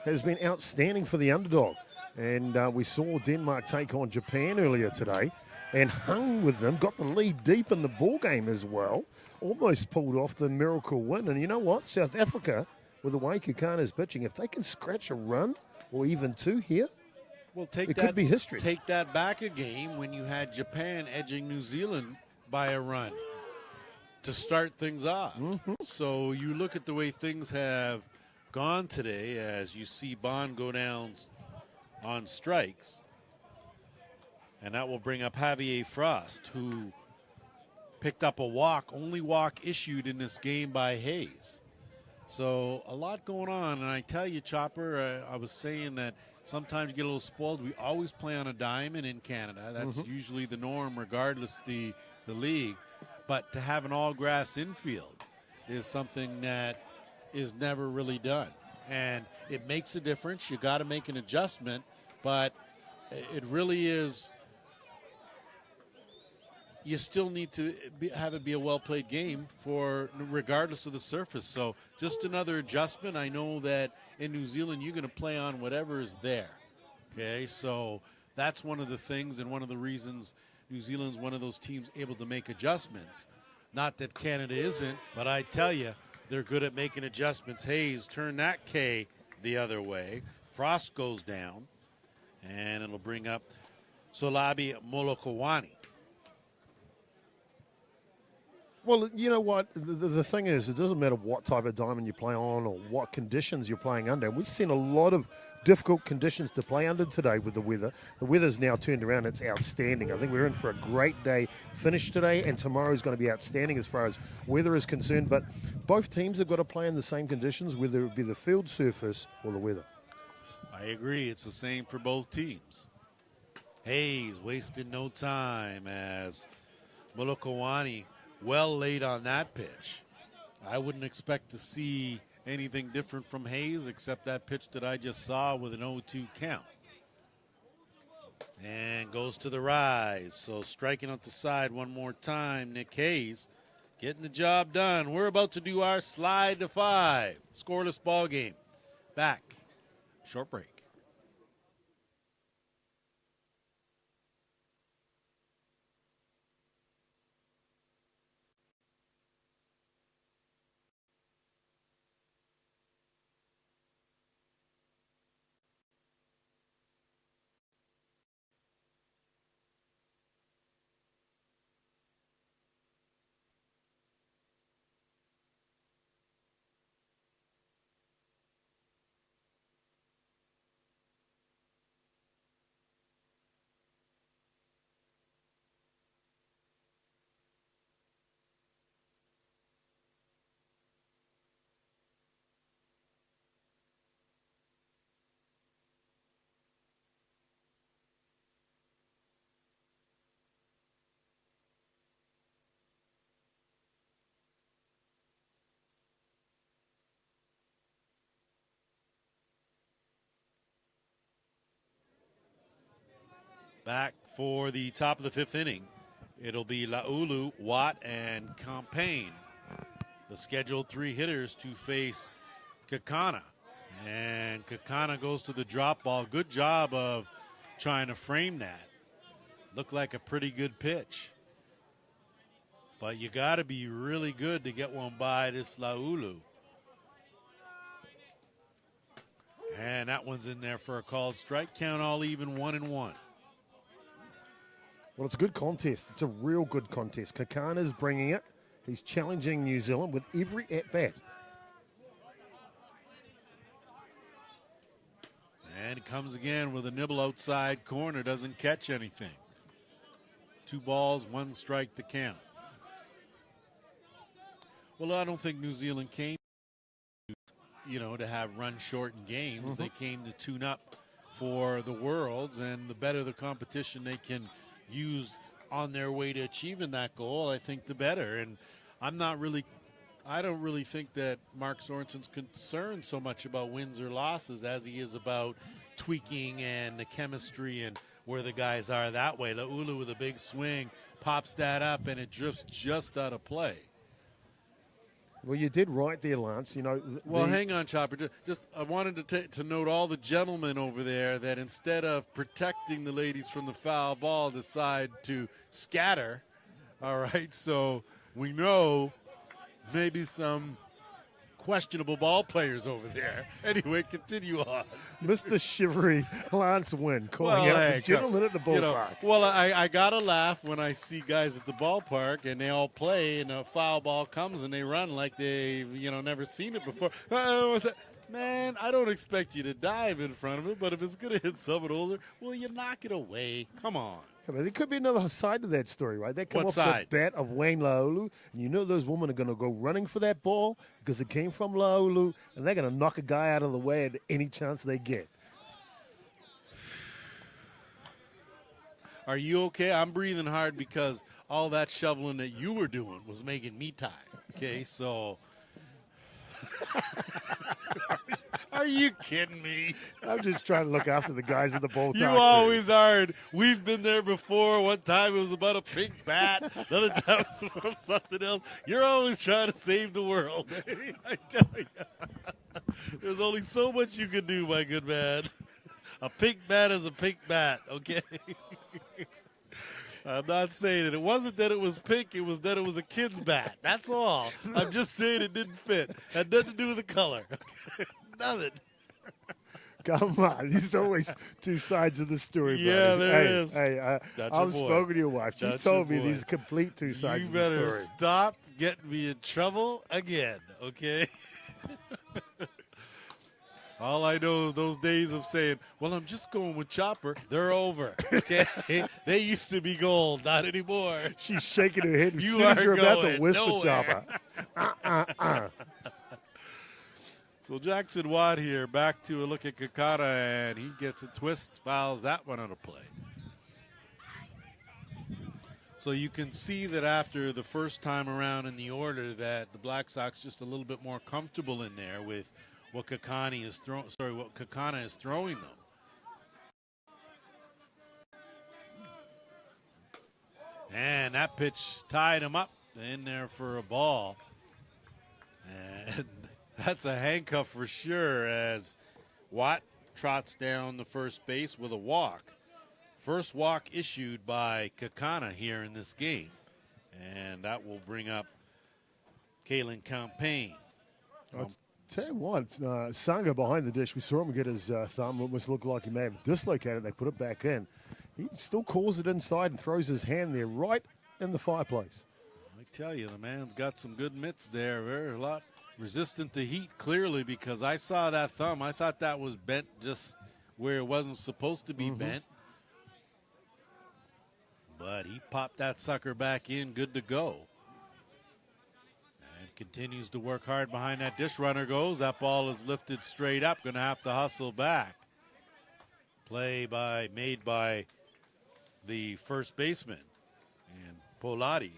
has been outstanding for the underdog. And we saw Denmark take on Japan earlier today and hung with them, got the lead deep in the ball game as well, almost pulled off the miracle win. And you know what? South Africa, with the way Kakana's pitching, if they can scratch a run or even 2 here, Well, take it that, could be history. Take that back a game when you had Japan edging New Zealand by a run to start things off. So you look at the way things have gone today as you see Bond go down on strikes. And that will bring up Javier Frost, who picked up a walk, only walk issued in this game by Hayes. So a lot going on. And I tell you, Chopper, I was saying that sometimes you get a little spoiled. We always play on a diamond in Canada. That's usually the norm regardless the league. But to have an all-grass infield is something that is never really done. And it makes a difference. You got to make an adjustment. But it really is, you still need to have it be a well-played game for regardless of the surface. So just another adjustment. I know that in New Zealand you're going to play on whatever is there. Okay, so that's one of the things and one of the reasons New Zealand's one of those teams able to make adjustments. Not that Canada isn't, but I tell you, they're good at making adjustments. Hayes turned that K the other way. Frost goes down, and it'll bring up Solabi Molokawani. Well, you know what? The thing is, it doesn't matter what type of diamond you play on or what conditions you're playing under. And we've seen a lot of difficult conditions to play under today with the weather. The weather's now turned around. It's outstanding. I think we're in for a great day finish today, and tomorrow is going to be outstanding as far as weather is concerned. But both teams have got to play in the same conditions, whether it be the field surface or the weather. I agree. It's the same for both teams. Hayes wasted no time as Molokawani well laid on that pitch. I wouldn't expect to see anything different from Hayes except that pitch that I just saw with an 0-2 count. And goes to the rise. So striking out the side one more time, Nick Hayes getting the job done. We're about to do our slide to 5. Scoreless ball game. Back. Short break. Back for the top of the 5th inning. It'll be Laulu, Watt, and Campaign, the scheduled 3 hitters to face Kakana. And Kakana goes to the drop ball. Good job of trying to frame that. Looked like a pretty good pitch. But you got to be really good to get one by this Laulu. And that one's in there for a called strike. Count all even 1-1. Well, it's a good contest. It's a real good contest. Kakana's bringing it. He's challenging New Zealand with every at-bat. And it comes again with a nibble outside corner. Doesn't catch anything. 2 balls, 1 strike to count. Well, I don't think New Zealand came, to have run shortened games. They came to tune up for the Worlds, and the better the competition they can use on their way to achieving that goal, I think the better. And I don't really think that Mark Sorensen's concerned so much about wins or losses as he is about tweaking and the chemistry and where the guys are that way. Laulu with a big swing pops that up, and it drifts just out of play. Well, you did right there, Lance. Hang on, Chopper. Just I wanted to note all the gentlemen over there that instead of protecting the ladies from the foul ball, decide to scatter. All right, so we know maybe some questionable ball players over there. Anyway, continue on. Mr. Shivery Lance Wynn calling Well, out hey, the gentleman at the ballpark. Well, I got to laugh when I see guys at the ballpark and they all play and a foul ball comes and they run like they've, never seen it before. Man, I don't expect you to dive in front of it, but if it's going to hit someone older, well, you knock it away. Come on. Yeah, but there could be another side to that story, right? They come What off side? the bat of Wayne Laulu, and those women are going to go running for that ball because it came from Laulu, and they're going to knock a guy out of the way at any chance they get. Are you okay? I'm breathing hard because all that shoveling that you were doing was making me tired. Okay, so... Are you kidding me? I'm just trying to look after the guys at the ballpark. You always are. We've been there before. One time it was about a pink bat. Another time it was about something else. You're always trying to save the world. I tell you. There's only so much you can do, my good man. A pink bat is a pink bat, okay? I'm not saying it. It wasn't that it was pink. It was that it was a kid's bat. That's all. I'm just saying it didn't fit. Had nothing to do with the color. Okay? Nothing. Come on. There's always two sides of the story, buddy. Yeah, there is. Hey, I've spoken to your wife. She told me these complete two sides of the story. You better stop getting me in trouble again, okay? All I know is those days of saying, well, I'm just going with Chopper, they're over, okay? They used to be gold, not anymore. She's shaking her head as You soon as are you're about to going whisper, nowhere. Chopper. So Jackson Watt here, back to a look at Kakata, and he gets a twist, fouls that one out of play. So you can see that after the first time around in the order that the Black Sox just a little bit more comfortable in there with what Kakana is throwing them. And that pitch tied him up in there for a ball. And that's a handcuff for sure as Watt trots down the first base with a walk. First walk issued by Kakana here in this game. And that will bring up Kalen Campaign. Tell you what, Sanga behind the dish, we saw him get his thumb. It almost looked like he may have dislocated it. They put it back in. He still calls it inside and throws his hand there right in the fireplace. I tell you, the man's got some good mitts there. Very a lot resistant to heat, clearly, because I saw that thumb. I thought that was bent just where it wasn't supposed to be bent. But he popped that sucker back in, good to go. And continues to work hard behind that dish. Runner goes. That ball is lifted straight up. Going to have to hustle back. Play made by the first baseman and Polati.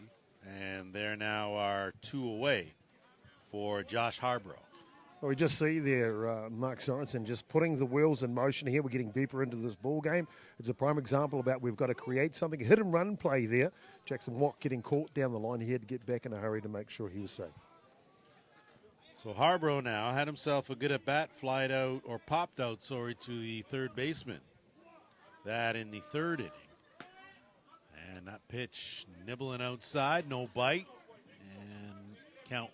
And there now are two away for Josh Harborough. Well, we just see there Mark Sorensen just putting the wheels in motion here. We're getting deeper into this ball game. It's a prime example about we've got to create something. A hit and run play there. Jackson Watt getting caught down the line. He had to get back in a hurry to make sure he was safe. So Harborough now had himself a good at-bat, popped out, to the third baseman. That in the third inning. And that pitch nibbling outside, no bite, and count.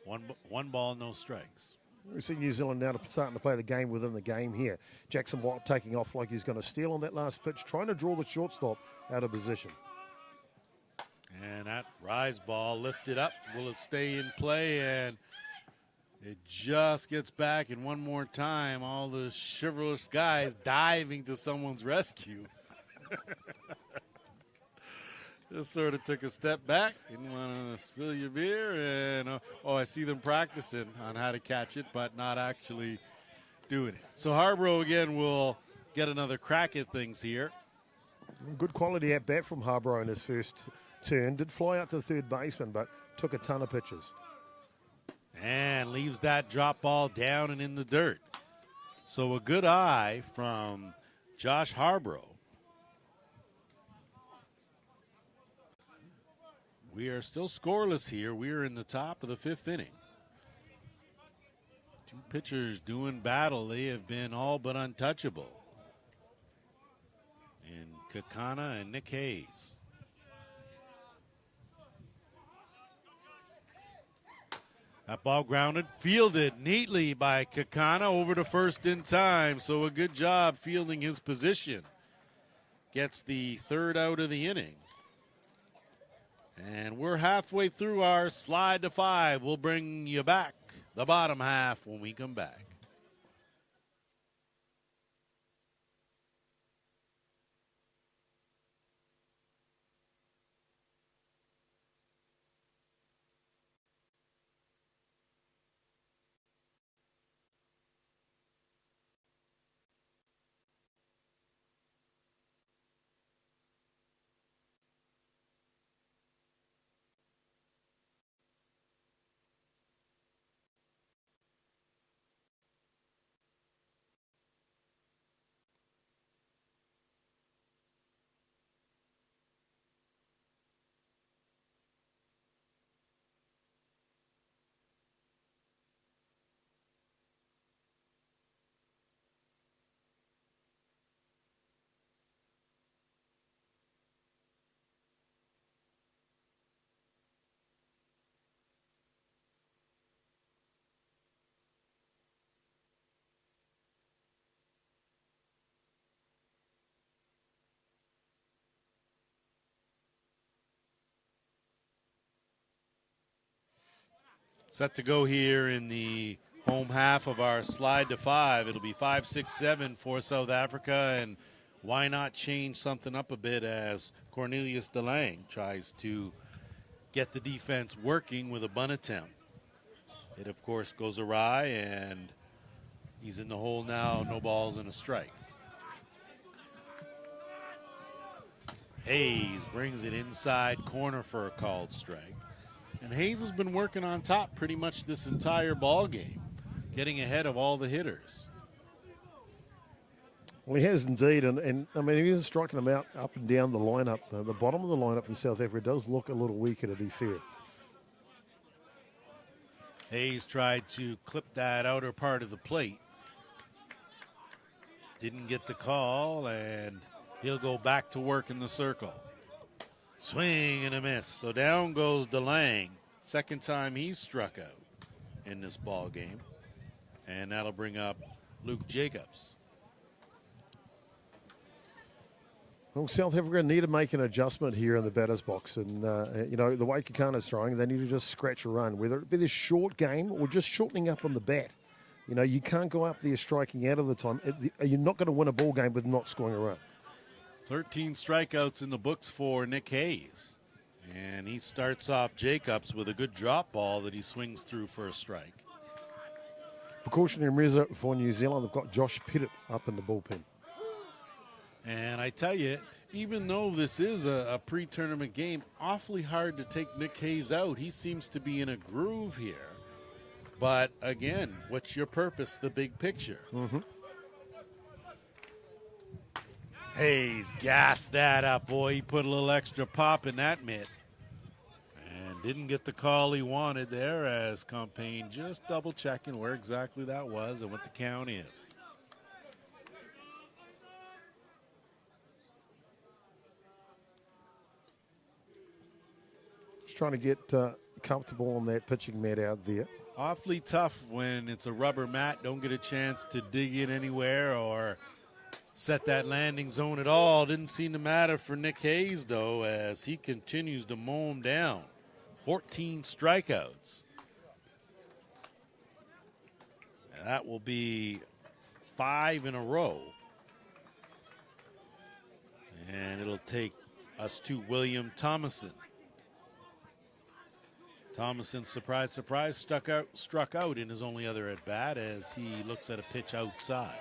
One ball, no strikes. We see New Zealand now starting to play the game within the game here. Jackson Watt taking off like he's going to steal on that last pitch, trying to draw the shortstop out of position. And that rise ball lifted up. Will it stay in play? And it just gets back. And one more time, all the chivalrous guys diving to someone's rescue. Just sort of took a step back. Didn't want to spill your beer. And, I see them practicing on how to catch it, but not actually doing it. So Harborough, again, will get another crack at things here. Good quality at bat from Harborough in his first turn. Did fly out to the third baseman, but took a ton of pitches. And leaves that drop ball down and in the dirt. So a good eye from Josh Harborough. We are still scoreless here. We are in the top of the fifth inning. Two pitchers doing battle. They have been all but untouchable. And Kakana and Nick Hayes. That ball grounded, fielded neatly by Kakana over to first in time. So a good job fielding his position. Gets the third out of the inning. And we're halfway through our slide to 5. We'll bring you back the bottom half when we come back. Set to go here in the home half of our slide to 5. It'll be 5-6-7 for South Africa, and why not change something up a bit as Cornelius DeLange tries to get the defense working with a bunt attempt. It, of course, goes awry, and he's in the hole now, no balls and a strike. Hayes brings it inside corner for a called strike. And Hayes has been working on top pretty much this entire ball game, getting ahead of all the hitters. Well, he has indeed, and I mean, he isn't striking them out up and down the lineup. The bottom of the lineup in South Africa does look a little weaker, to be fair. Hayes tried to clip that outer part of the plate. Didn't get the call, and he'll go back to work in the circle. Swing and a miss. So down goes DeLange. Second time he's struck out in this ball game. And that'll bring up Luke Jacobs. Well, South Africa need to make an adjustment here in the batter's box. And, you know, the way Kakana's throwing, they need to just scratch a run, whether it be this short game or just shortening up on the bat. You know, you can't go up there striking out of the time. You're not going to win a ball game with not scoring a run. 13 strikeouts in the books for Nick Hayes. And he starts off Jacobs with a good drop ball that he swings through for a strike. Precautionary measure for New Zealand. They've got Josh Pettit up in the bullpen. And I tell you, even though this is a pre-tournament game, awfully hard to take Nick Hayes out. He seems to be in a groove here. But again, what's your purpose? The big picture. Mm-hmm. Hayes gassed that up, boy. He put a little extra pop in that mitt. And didn't get the call he wanted there as Compain just double-checking where exactly that was and what the count is. Just trying to get comfortable on that pitching mat out there. Awfully tough when it's a rubber mat. Don't get a chance to dig in anywhere or set that landing zone at all. Didn't seem to matter for Nick Hayes, though, as he continues to mow him down. 14 strikeouts. And that will be 5 in a row. And it'll take us to William Thomason. Thomason, surprise, surprise, struck out in his only other at-bat as he looks at a pitch outside.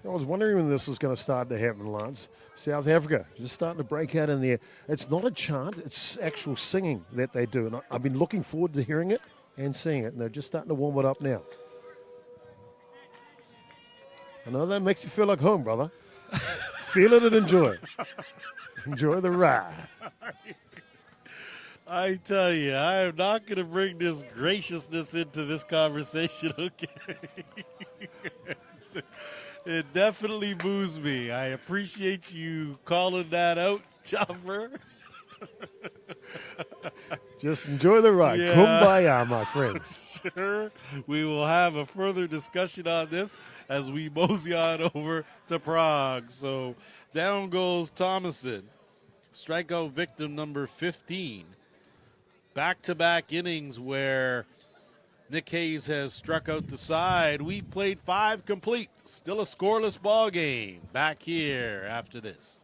I was wondering when this was going to start to happen, Lance. South Africa just starting to break out in there. It's not a chant, it's actual singing that they do. And I've been looking forward to hearing it and seeing it. And they're just starting to warm it up now. I know that makes you feel like home, brother. Feel it and enjoy it. Enjoy the ride. I tell you, I am not going to bring this graciousness into this conversation, okay? It definitely moves me. I appreciate you calling that out, Joffer. Just enjoy the ride. Yeah. Kumbaya, my friend. Sure, we will have a further discussion on this as we mosey on over to Prague. So down goes Thomason, strikeout victim number 15. Back-to-back innings where Nick Hayes has struck out the side. We played 5 complete. Still a scoreless ball game. Back here after this.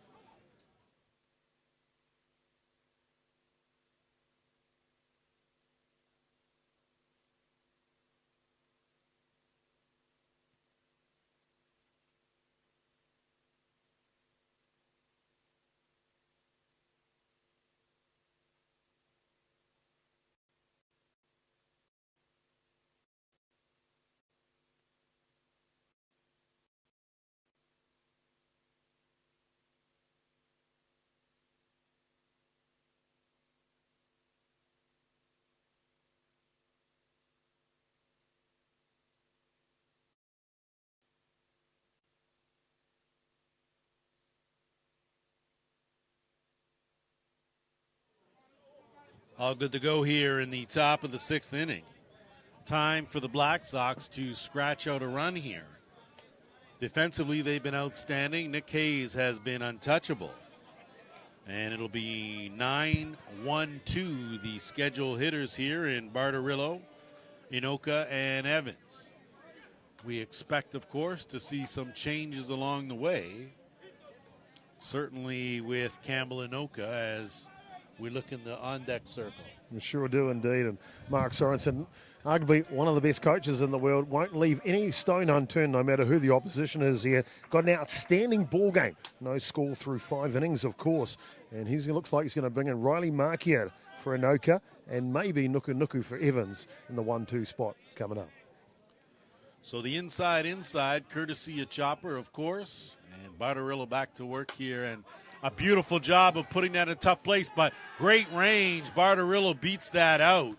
All good to go here in the top of the 6th inning. Time for the Black Sox to scratch out a run here. Defensively, they've been outstanding. Nick Hayes has been untouchable. And it'll be 9-1-2, the scheduled hitters here in Bartarillo, Inoka, and Evans. We expect, of course, to see some changes along the way. Certainly with Campbell Inoka as we look in the on-deck circle. We sure do indeed. And Mark Sorensen, arguably one of the best coaches in the world, won't leave any stone unturned no matter who the opposition is here. Got an outstanding ball game. No score through 5 innings, of course. And he looks like he's going to bring in Riley Markier for Inoka and maybe Nuku Nuku for Evans in the 1-2 spot coming up. So the inside, courtesy of Chopper, of course. And Bartarillo back to work here. And a beautiful job of putting that in a tough place, but great range. Bartarillo beats that out.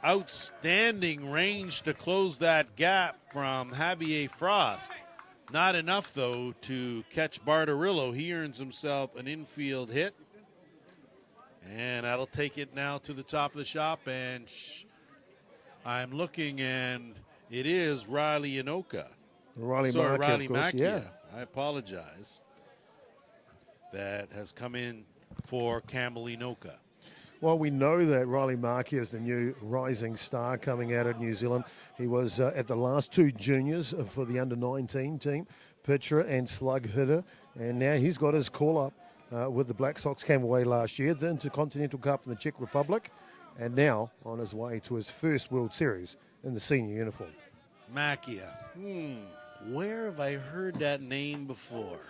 Outstanding range to close that gap from Javier Frost. Not enough, though, to catch Bartarillo. He earns himself an infield hit. And that'll take it now to the top of the shop. And I'm looking, and it is Riley Inoka. Riley Macchia. Yeah. I apologize. That has come in for Campbell Inoka. Well, we know that Riley Markey is the new rising star coming out of New Zealand. He was at the last 2 juniors for the under-19 team, pitcher and slug hitter, and now he's got his call-up with the Black Sox. Came away last year, the Intercontinental Cup in the Czech Republic, and now on his way to his first World Series in the senior uniform. Macchia. Where have I heard that name before?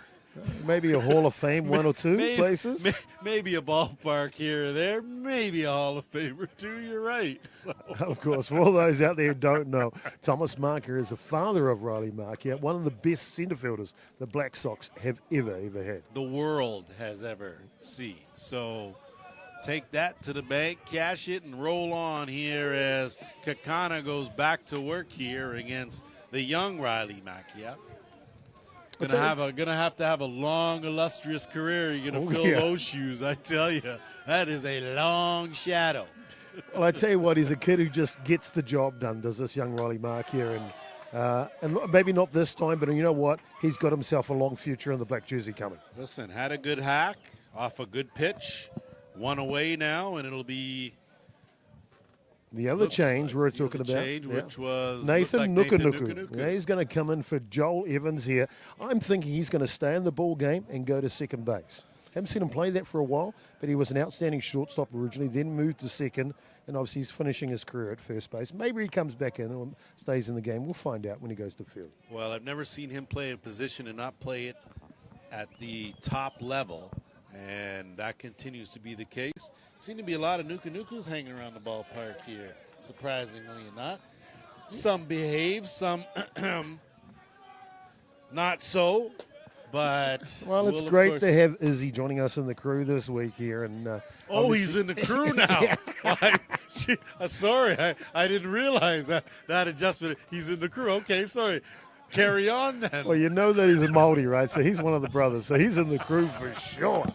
Maybe a Hall of Fame, 1 or 2 places. Maybe a ballpark here or there. Maybe a Hall of Fame or 2. You're right. So. Of course, for all those out there who don't know, Thomas Marker is the father of Riley Marker, one of the best centre fielders the Black Sox have ever had. The world has ever seen. So take that to the bank, cash it, and roll on here as Kakana goes back to work here against the young Riley Macchia. Gonna have to have a long, illustrious career. You're gonna fill those shoes, I tell you. That is a long shadow. Well, I tell you what, he's a kid who just gets the job done, does this young Riley Marker, and maybe not this time, but you know what? He's got himself a long future in the black jersey coming. Listen, had a good hack off a good pitch, 1 away now, and it'll be. The other change we're talking about, which was Nathan Nuku. Yeah, he's going to come in for Joel Evans here. I'm thinking he's going to stay in the ball game and go to second base. Haven't seen him play that for a while, but he was an outstanding shortstop originally, then moved to second, and obviously he's finishing his career at first base. Maybe he comes back in and stays in the game. We'll find out when he goes to field. Well, I've never seen him play a position and not play it at the top level, and that continues to be the case. Seem to be a lot of Nuku-Nukus hanging around the ballpark here, surprisingly not. Some behave, some not so, but... Well, it's great to have Izzy joining us in the crew this week here. And he's in the crew now. Sorry, I didn't realize that adjustment. He's in the crew. Okay, sorry. Carry on then. Well, you know that he's a Māori, right? So he's one of the brothers. So he's in the crew for sure.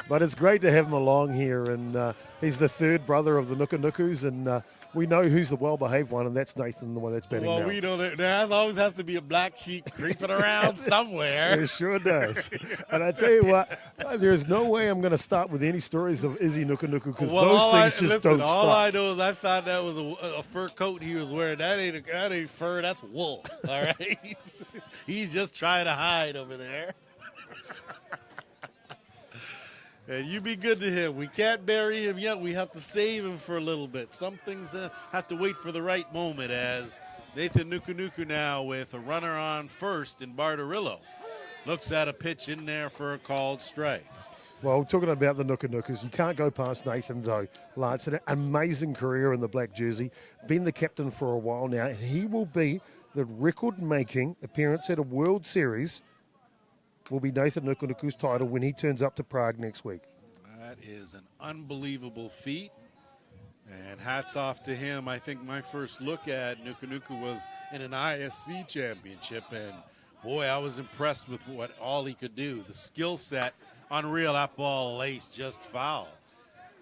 But it's great to have him along here, and he's the third brother of the Nukunukus, and we know who's the well-behaved one, and that's Nathan, the one that's batting Well, now. we know that there always has to be a black sheep creeping around somewhere. It sure does. And I tell you what, there's no way I'm going to start with any stories of Izzy Nukunuku because those things just don't all stop. I know is I thought that was a fur coat he was wearing. That ain't fur, that's wool. All right? He's just trying to hide over there. And you be good to him. We can't bury him yet. We have to save him for a little bit. Some things have to wait for the right moment, as Nathan Nukunuku now with a runner on first in Bartarillo. Looks at a pitch in there for a called strike. Well, talking about the Nukunukas, you can't go past Nathan, though. Lance, an amazing career in the black jersey. Been the captain for a while now. And he will be the record-making appearance at a World Series. Will be Nathan Nukunuku's title when he turns up to Prague next week. That is an unbelievable feat, and hats off to him. I think my first look at Nukunuku was in an ISC championship, and boy, I was impressed with all he could do. The skill set, unreal. That ball laced just foul.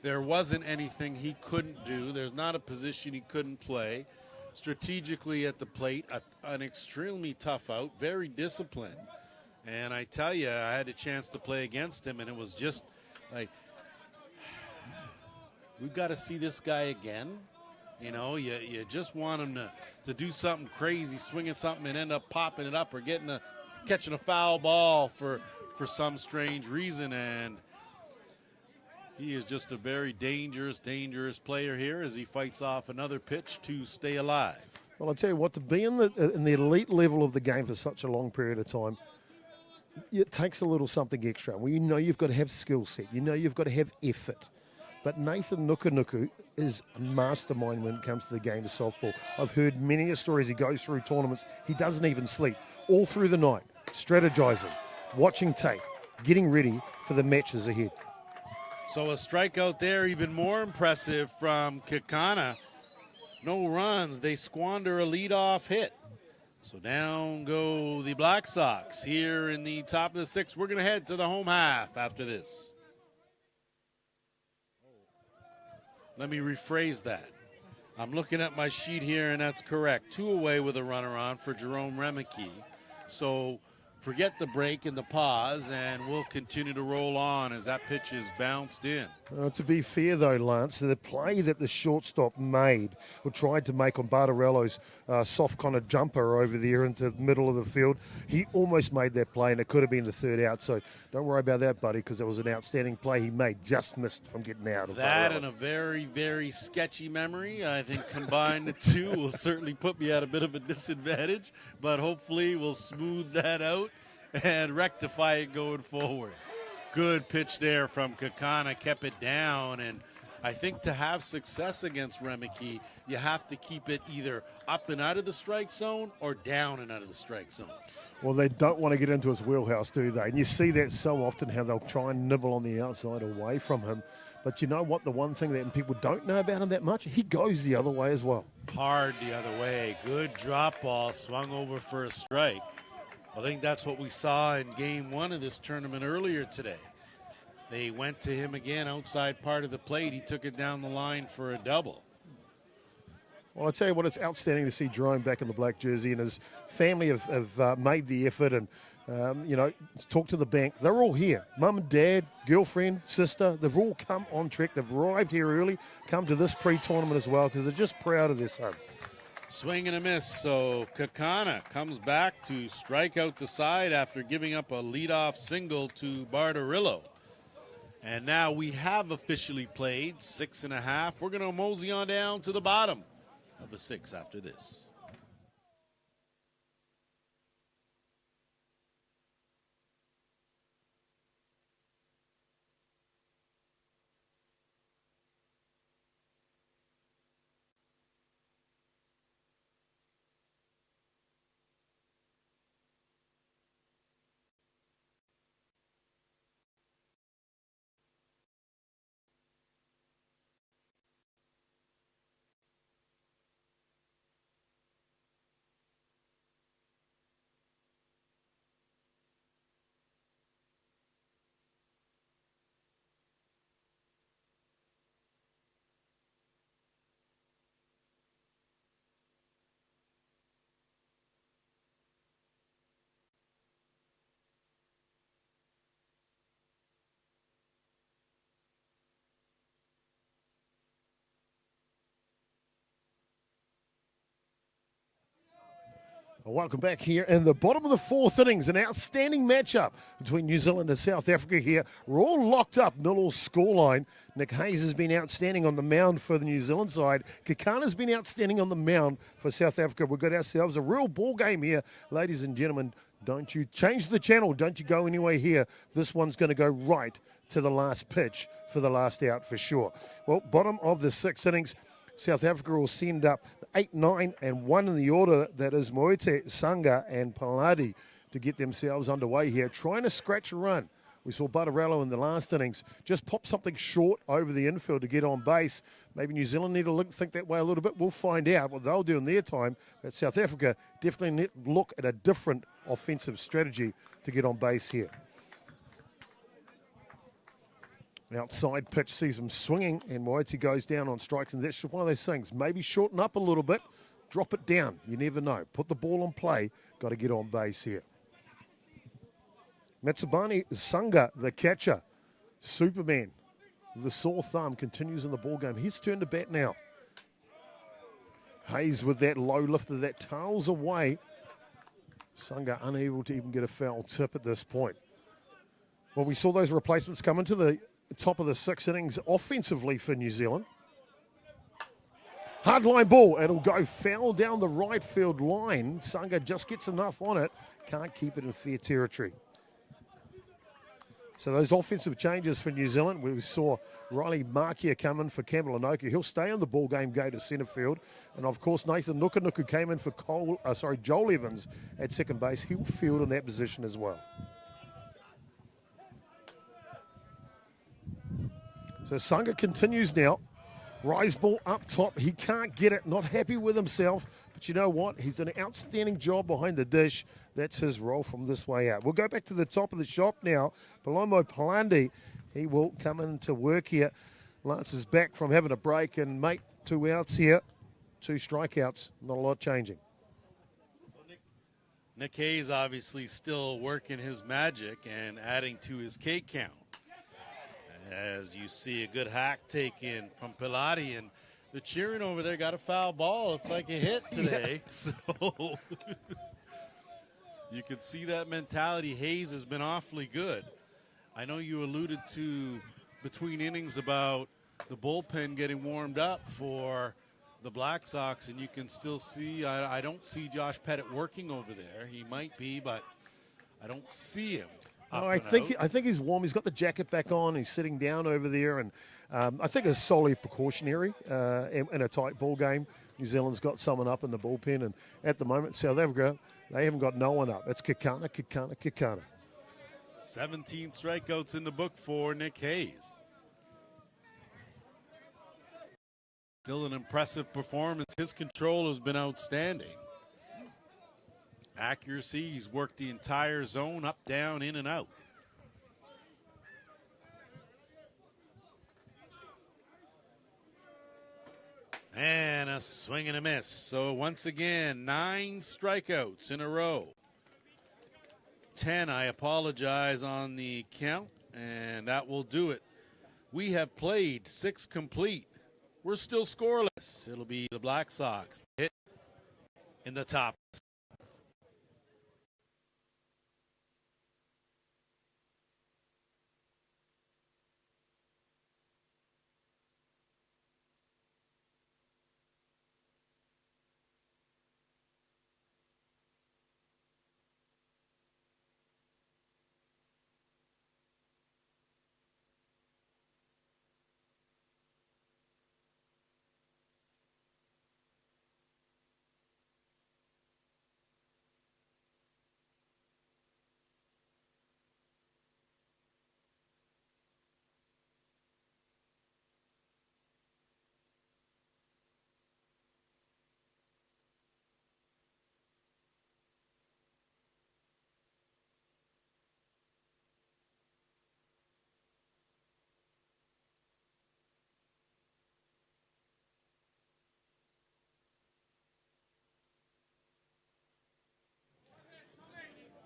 There wasn't anything he couldn't do. There's not a position he couldn't play. Strategically at the plate, an extremely tough out, very disciplined. And I tell you, I had a chance to play against him, and it was just like, we've got to see this guy again. You know, you just want him to do something crazy, swing at something and end up popping it up or catching a foul ball for some strange reason. And he is just a very dangerous player here as he fights off another pitch to stay alive. Well, I'll tell you what, to be in the elite level of the game for such a long period of time, it takes a little something extra. Well, you know you've got to have skill set. You know you've got to have effort. But Nathan Nukunuku is a mastermind when it comes to the game of softball. I've heard many stories. He goes through tournaments. He doesn't even sleep. All through the night, strategizing, watching tape, getting ready for the matches ahead. So a strikeout there, even more impressive from Kekana. No runs. They squander a leadoff hit. So down go the Black Sox here in the top of the sixth. We're going to head to the home half after this. Let me rephrase that. I'm looking at my sheet here, and that's correct. 2 away with a runner on for Jerome Remeke. So forget the break and the pause, and we'll continue to roll on as that pitch is bounced in. To be fair, though, Lance, the play that the shortstop made or tried to make on Bartarello's soft kind of jumper over there into the middle of the field, he almost made that play, and it could have been the third out. So don't worry about that, buddy, because it was an outstanding play he made. Just missed from getting out of that. Bartarello. And a very, very sketchy memory. I think combined the two will certainly put me at a bit of a disadvantage, but hopefully we'll smooth that out and rectify it going forward. Good pitch there from Kekana, kept it down, and I think to have success against Remeke, you have to keep it either up and out of the strike zone or down and out of the strike zone. Well, they don't want to get into his wheelhouse, do they? And you see that so often, how they'll try and nibble on the outside away from him. But you know what? The one thing that people don't know about him that much, he goes the other way as well. Hard the other way. Good drop ball, swung over for a strike. I think that's what we saw in game 1 of this tournament earlier today. They went to him again outside part of the plate. He took it down the line for a double. Well, I tell you what, it's outstanding to see Jerome back in the black jersey, and his family have made the effort and, talk to the bank. They're all here. Mum and dad, girlfriend, sister, they've all come on track. They've arrived here early, come to this pre-tournament as well because they're just proud of their son. Swing and a miss, so Kekana comes back to strike out the side after giving up a leadoff single to Bartarillo. And now we have officially played 6.5. We're going to mosey on down to the bottom of the 6 after this. Welcome back here in the bottom of the fourth innings. An outstanding matchup between New Zealand and South Africa here. We're all locked up, 0-0 scoreline. Nick Hayes has been outstanding on the mound for the New Zealand side. Kekana's been outstanding on the mound for South Africa. We've got ourselves a real ball game here. Ladies and gentlemen, don't you change the channel. Don't you go anywhere here. This one's going to go right to the last pitch for the last out for sure. Well, bottom of the sixth innings. South Africa will send up 8, 9, and 1 in the order. That is Moete, Sanga, and Paladi to get themselves underway here, trying to scratch a run. We saw Butterello in the last innings just pop something short over the infield to get on base. Maybe New Zealand need to think that way a little bit. We'll find out what they'll do in their time. But South Africa definitely need to look at a different offensive strategy to get on base here. Outside pitch sees him swinging, and Moeti goes down on strikes, and that's one of those things. Maybe shorten up a little bit, drop it down. You never know. Put the ball on play. Got to get on base here. Matsubani Sanga, the catcher. Superman, the sore thumb, continues in the ball game. His turn to bat now. Hayes with that low lifter that tails away. Sanga unable to even get a foul tip at this point. Well, we saw those replacements come into the top of the sixth innings offensively for New Zealand. Hardline ball. It'll go foul down the right field line. Sanga just gets enough on it. Can't keep it in fair territory. So those offensive changes for New Zealand, we saw Riley Markia come in for Campbell Anoka. He'll stay in the ball game, go to centre field. And, of course, Nathan Nukanuku came in for Joel Evans at second base. He'll field in that position as well. So Sanga continues now. Rise ball up top. He can't get it. Not happy with himself. But you know what? He's done an outstanding job behind the dish. That's his role from this way out. We'll go back to the top of the shop now. Palomo Palandi, he will come into work here. Lance is back from having a break. And, mate, 2 outs here. 2 strikeouts. Not a lot changing. So Nick Hayes obviously still working his magic and adding to his K count. As you see a good hack taken from Pilati, and the cheering over there got a foul ball. It's like a hit today. So you can see that mentality. Hayes has been awfully good. I know you alluded to between innings about the bullpen getting warmed up for the Black Sox, and you can still see, I don't see Josh Pettit working over there. He might be, but I don't see him. I think he's warm. He's got the jacket back on. He's sitting down over there, and I think it's solely precautionary in a tight ball game. New Zealand's got someone up in the bullpen, and at the moment, South Africa, they haven't got no one up. It's Kekana. 17 strikeouts in the book for Nick Hayes. Still an impressive performance. His control has been outstanding. Accuracy, he's worked the entire zone, up, down, in, and out. And a swing and a miss. So once again, 9 strikeouts in a row. 10, I apologize on the count, and that will do it. We have played 6 complete. We're still scoreless. It'll be the Black Sox hit in the top.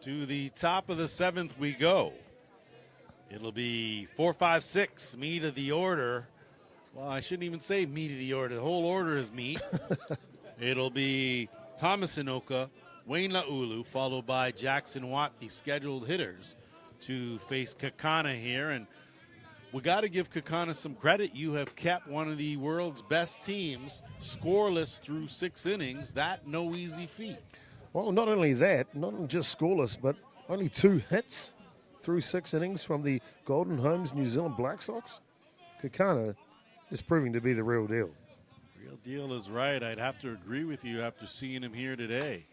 To the top of the 7th we go. It'll be 4, 5, 6, meat of the order. Well, I shouldn't even say meat of the order. The whole order is meat. It'll be Thomas Inoka, Wayne Laulu, followed by Jackson Watt, the scheduled hitters, to face Kakana here. And we got to give Kakana some credit. You have kept one of the world's best teams scoreless through 6 innings. That no easy feat. Well, not only that, not just scoreless, but only 2 hits through 6 innings from the Golden Homes New Zealand Black Sox. Kakana is proving to be the real deal. Real deal is right. I'd have to agree with you after seeing him here today.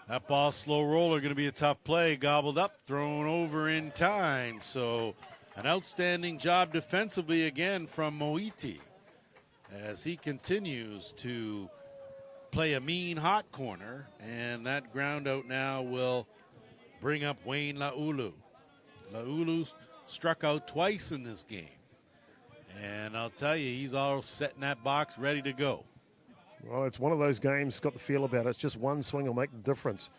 That ball, slow roller, going to be a tough play. Gobbled up, thrown over in time. So an outstanding job defensively again from Moiti as he continues to play a mean hot corner. And that ground out now will bring up Wayne Laulu. Laulu struck out twice in this game. And I'll tell you, he's all set in that box, ready to go. Well, it's one of those games, got the feel about it. It's just one swing will make the difference.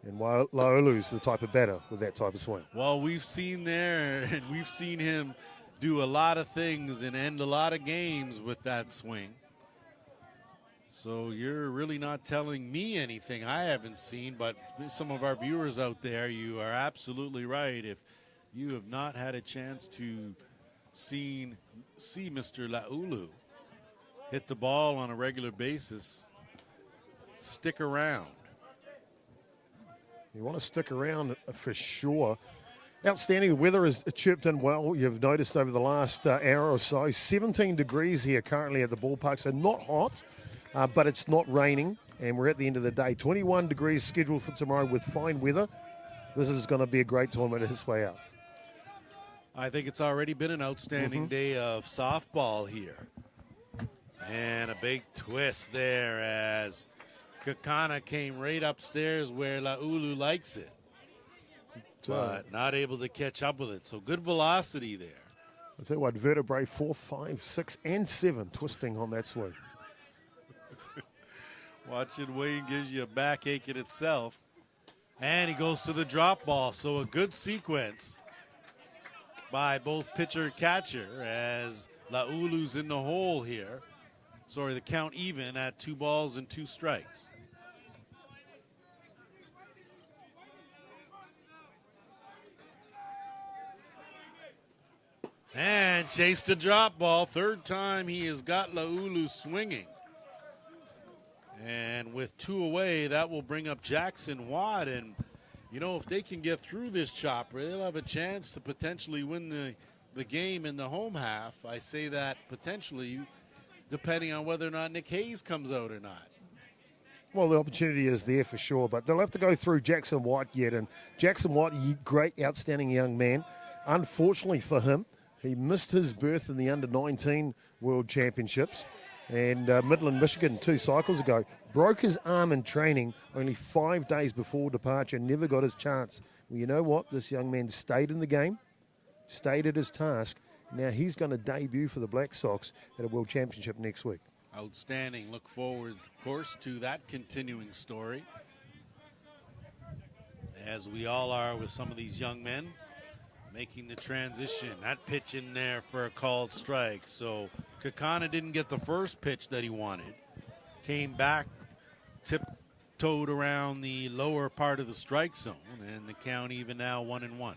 And Laulu's the type of batter with that type of swing. Well, we've seen there, and we've seen him do a lot of things and end a lot of games with that swing. So you're really not telling me anything I haven't seen, but some of our viewers out there, you are absolutely right. If you have not had a chance to see Mr. Laulu hit the ball on a regular basis, stick around. You want to stick around for sure. Outstanding. The weather has chirped in well. You've noticed over the last hour or so. 17 degrees here currently at the ballpark, so not hot, but it's not raining. And we're at the end of the day. 21 degrees scheduled for tomorrow with fine weather. This is going to be a great tournament this way out. I think it's already been an outstanding day of softball here. And a big twist there as Kakana came right upstairs where Laulu likes it. But not able to catch up with it. So good velocity there. I'll tell you what, vertebrae 4, 5, 6, and 7 twisting on that swing. Watching Wayne gives you a backache in itself. And he goes to the drop ball. So a good sequence by both pitcher and catcher as Laulu's in the hole here. Sorry, the count even at 2 balls and 2 strikes. And chased a drop ball. 3rd time he has got Laulu swinging. And with 2 away, that will bring up Jackson Watt. And, you know, if they can get through this chopper, they'll have a chance to potentially win the game in the home half. I say that potentially, depending on whether or not Nick Hayes comes out or not. Well, the opportunity is there for sure, but they'll have to go through Jackson Watt yet. And Jackson Watt, great, outstanding young man. Unfortunately for him, he missed his berth in the under-19 World Championships. And Midland, Michigan, 2 cycles ago, broke his arm in training only 5 days before departure, never got his chance. Well, you know what? This young man stayed in the game, stayed at his task. Now he's going to debut for the Black Sox at a World Championship next week. Outstanding. Look forward, of course, to that continuing story, as we all are with some of these young men making the transition. That pitch in there for a called strike. So Kakana didn't get the first pitch that he wanted. Came back, tiptoed around the lower part of the strike zone, and the count even now 1-1.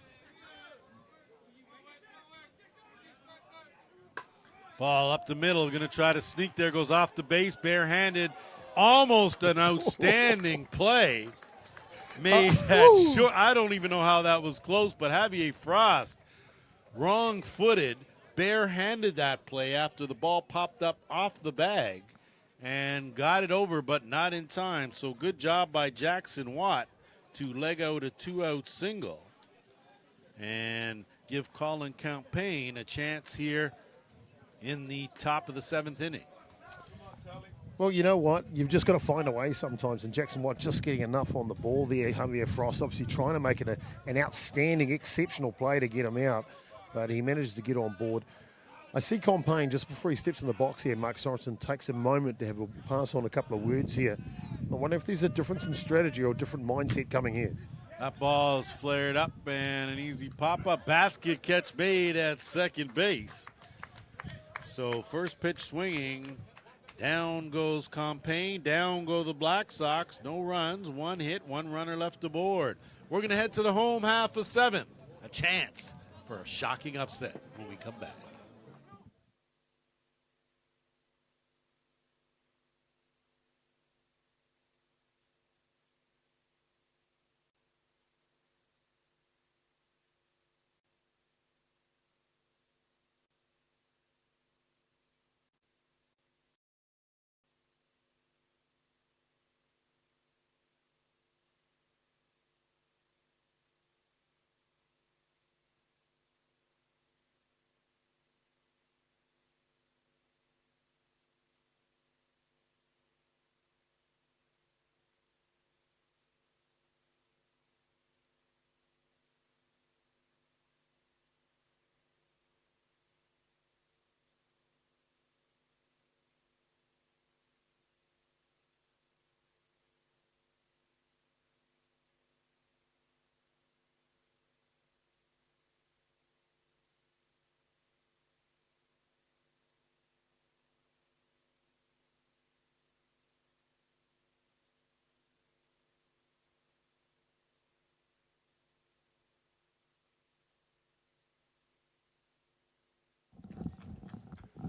Ball up the middle, going to try to sneak there, goes off the base, barehanded. Almost an outstanding play. Made that sure. I don't even know how that was close, but Javier Frost, wrong-footed, barehanded that play after the ball popped up off the bag and got it over, but not in time. So good job by Jackson Watt to leg out a 2-out single and give Colin Campaign a chance here in the top of the 7th inning. Well, you know what? You've just got to find a way sometimes, and Jackson Watt just getting enough on the ball there. Javier Frost obviously trying to make it an outstanding, exceptional play to get him out, but he managed to get on board. I see Campaign just before he steps in the box here. Mark Sorensen takes a moment to have a pass on a couple of words here. I wonder if there's a difference in strategy or a different mindset coming here. That ball is flared up and an easy pop-up basket catch made at second base. So first pitch swinging Down goes Compain. Down go the Black Sox. No runs. One hit. One runner left aboard. We're going to head to the home half of seventh. A chance for a shocking upset when we come back.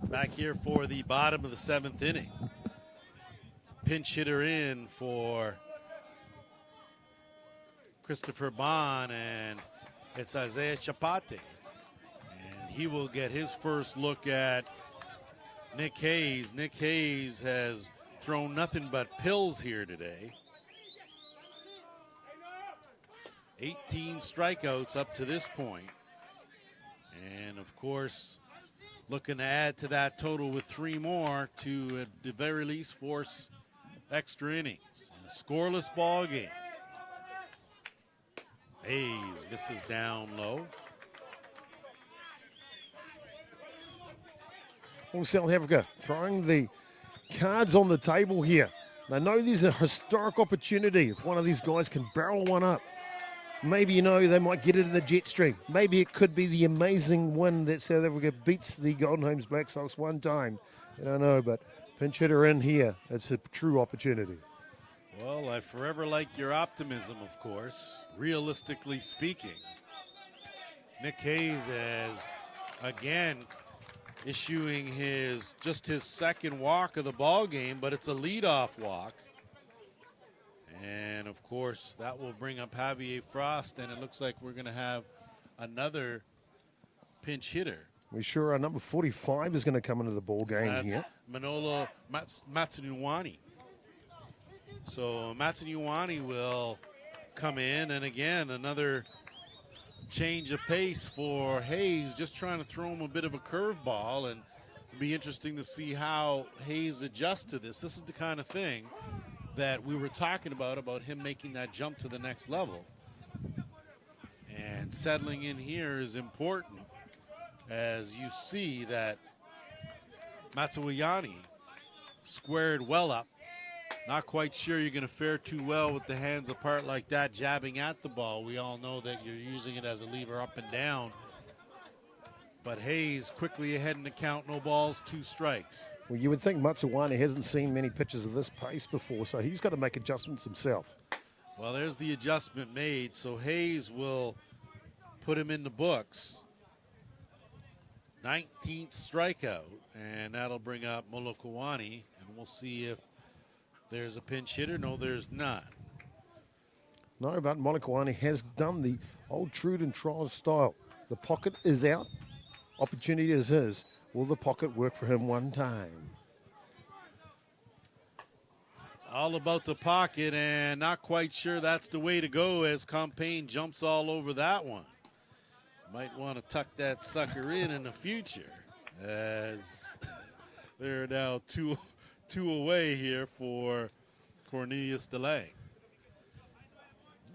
Back here for the bottom of the seventh inning. Pinch hitter in for Christopher Bond, and it's Isaiah Chapate. And he will get his first look at Nick Hayes. Nick Hayes has thrown nothing but pills here today. 18 strikeouts up to this point. And, of course, looking to add to that total with 3 more to, at the very least, force extra innings. A scoreless ball game. Hayes misses down low. Well, South Africa throwing the cards on the table here. They know there's a historic opportunity. If one of these guys can barrel one up, maybe, they might get it in the jet stream. Maybe it could be the amazing win that South Africa beats the Golden Homes Black Sox one time. I don't know, but pinch hitter in here. It's a true opportunity. Well, I forever like your optimism, of course. Realistically speaking, Nick Hayes is, again, issuing his second walk of the ball game, but it's a leadoff walk. And, of course, that will bring up Javier Frost, and it looks like we're going to have another pinch hitter. We sure are. Number 45 is going to come into the ball game That's here. Manolo Matsunuwani. So Matsunuwani will come in, and, again, another change of pace for Hayes, just trying to throw him a bit of a curveball, and it'll be interesting to see how Hayes adjusts to this. This is the kind of thing that we were talking about him making that jump to the next level. And settling in here is important, as you see that Matsunuwani squared well up. Not quite sure you're going to fare too well with the hands apart like that, jabbing at the ball. We all know that you're using it as a lever up and down. But Hayes quickly ahead in the count, no balls, 2 strikes. Well, you would think Matsunuwani hasn't seen many pitches of this pace before, so he's got to make adjustments himself. Well, there's the adjustment made, so Hayes will put him in the books. 19th strikeout, and that'll bring up Molokwane, and we'll see if there's a pinch hitter. No, there's not. No, but Molokwane has done the old Trude and Trials style. The pocket is out. Opportunity is his. Will the pocket work for him one time? All about the pocket, and not quite sure that's the way to go as Compain jumps all over that one. Might want to tuck that sucker in the future, as they're now two away here for Cornelius DeLay.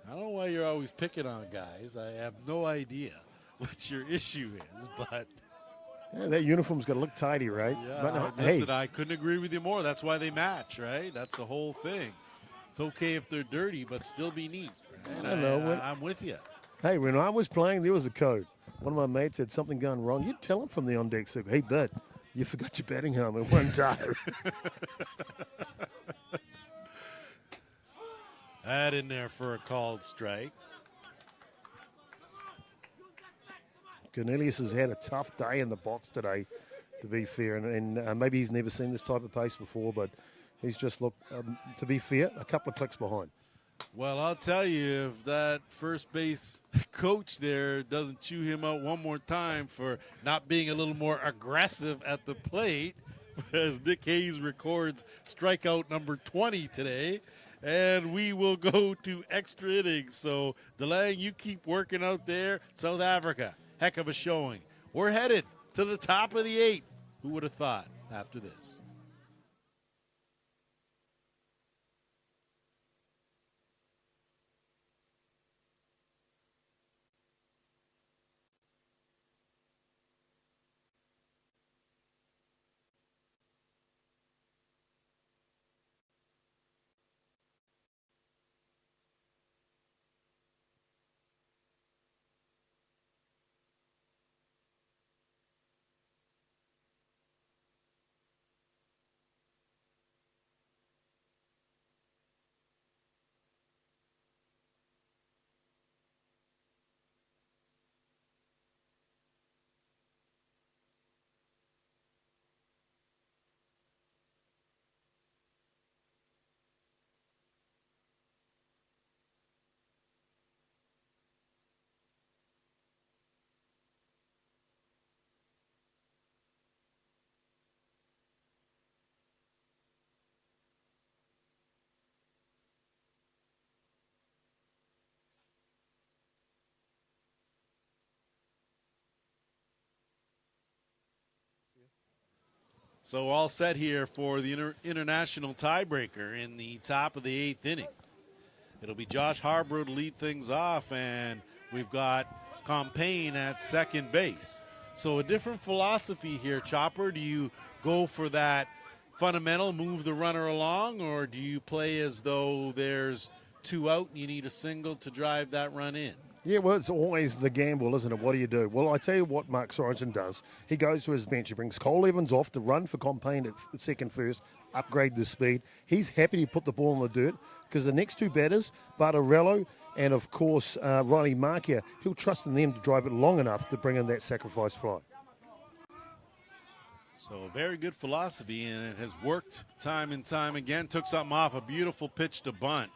I don't know why you're always picking on guys. I have no idea what your issue is, but yeah, that uniform's got to look tidy, right? yeah, But listen, I couldn't agree with you more. That's why they match, right? That's the whole thing. It's okay if they're dirty, but still be neat. Right? I know. I'm with you. Hey, when I was playing, there was a code. One of my mates had something gone wrong. You'd tell him from the on-deck circle, hey, bud, You forgot your batting helmet one day. That in there for a called strike. Cornelius has had a tough day in the box today, to be fair, and maybe he's never seen this type of pace before, but he's just looked, to be fair, a couple of clicks behind. Well, I'll tell you, if that first base coach there doesn't chew him out one more time for not being a little more aggressive at the plate, as Nick Hayes records strikeout number 20 today, and we will go to extra innings. So, DeLang, you keep working out there. South Africa, heck of a showing. We're headed to the top of the 8th. Who would have thought after this? So all set here for the international tiebreaker in the top of the 8th inning. It'll be Josh Harborough to lead things off, and we've got Compain at second base. So a different philosophy here, Chopper. Do you go for that fundamental, move the runner along, or do you play as though there's 2 out and you need a single to drive that run in? Yeah, well, it's always the gamble, isn't it? What do you do? Well, I tell you what Mark Sorensen does. He goes to his bench. He brings Cole Evans off to run for Compain at second first, upgrade the speed. He's happy to put the ball in the dirt because the next 2 batters, Bartarello and, of course, Riley Markia, he'll trust in them to drive it long enough to bring in that sacrifice fly. So a very good philosophy, and it has worked time and time again. Took something off, a beautiful pitch to bunt,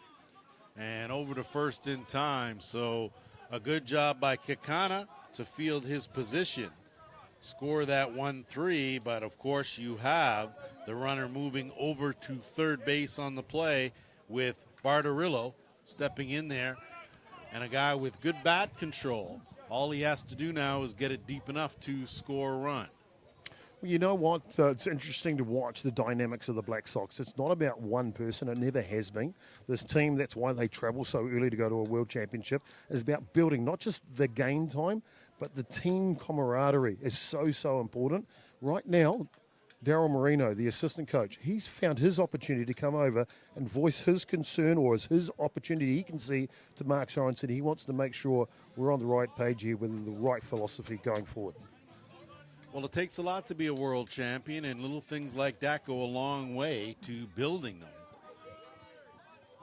and over to first in time. So a good job by Kekana to field his position, score that 1-3, but of course you have the runner moving over to third base on the play with Bartarillo stepping in there, and a guy with good bat control. All he has to do now is get it deep enough to score a run. Well, you know what? It's interesting to watch the dynamics of the Black Sox. It's not about one person. It never has been. This team, that's why they travel so early to go to a world championship, is about building not just the game time, but the team camaraderie is so important. Right now, Daryl Marino, the assistant coach, he's found his opportunity to come over and voice his concern, or his opportunity he can see to Mark Sorensen. He wants to make sure we're on the right page here with the right philosophy going forward. Well, it takes a lot to be a world champion, and little things like that go a long way to building them.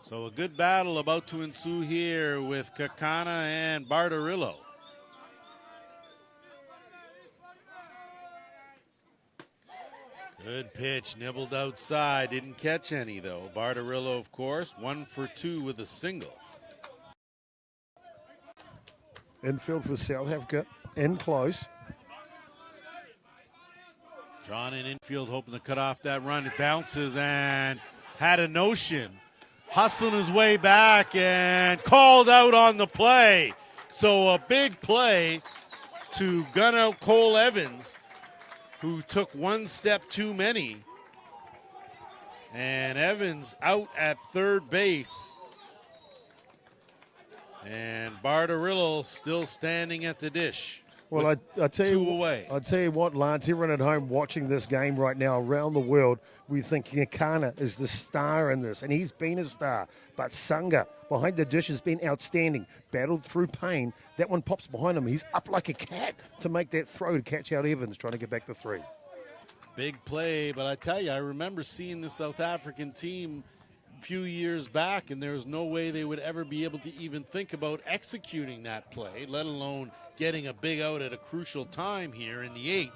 So a good battle about to ensue here with Kekana and Bartarillo. Good pitch, nibbled outside, didn't catch any though. Bartarillo, of course, 1 for 2 with a single. Infield for South Africa, in close. Drawn in infield, hoping to cut off that run. It bounces and had a notion. Hustling his way back and called out on the play. So a big play to gun out Cole Evans, who took one step too many. And Evans out at third base. And Bartarillo still standing at the dish. Well, I tell you, 2 away. I tell you what, Lance, everyone at home watching this game right now around the world, we think Kekana is the star in this, and he's been a star. But Sangha, behind the dish, has been outstanding. Battled through pain. That one pops behind him. He's up like a cat to make that throw to catch out Evans, trying to get back to 3. Big play, but I tell you, I remember seeing the South African team a few years back, and there was no way they would ever be able to even think about executing that play, let alone getting a big out at a crucial time here in the 8th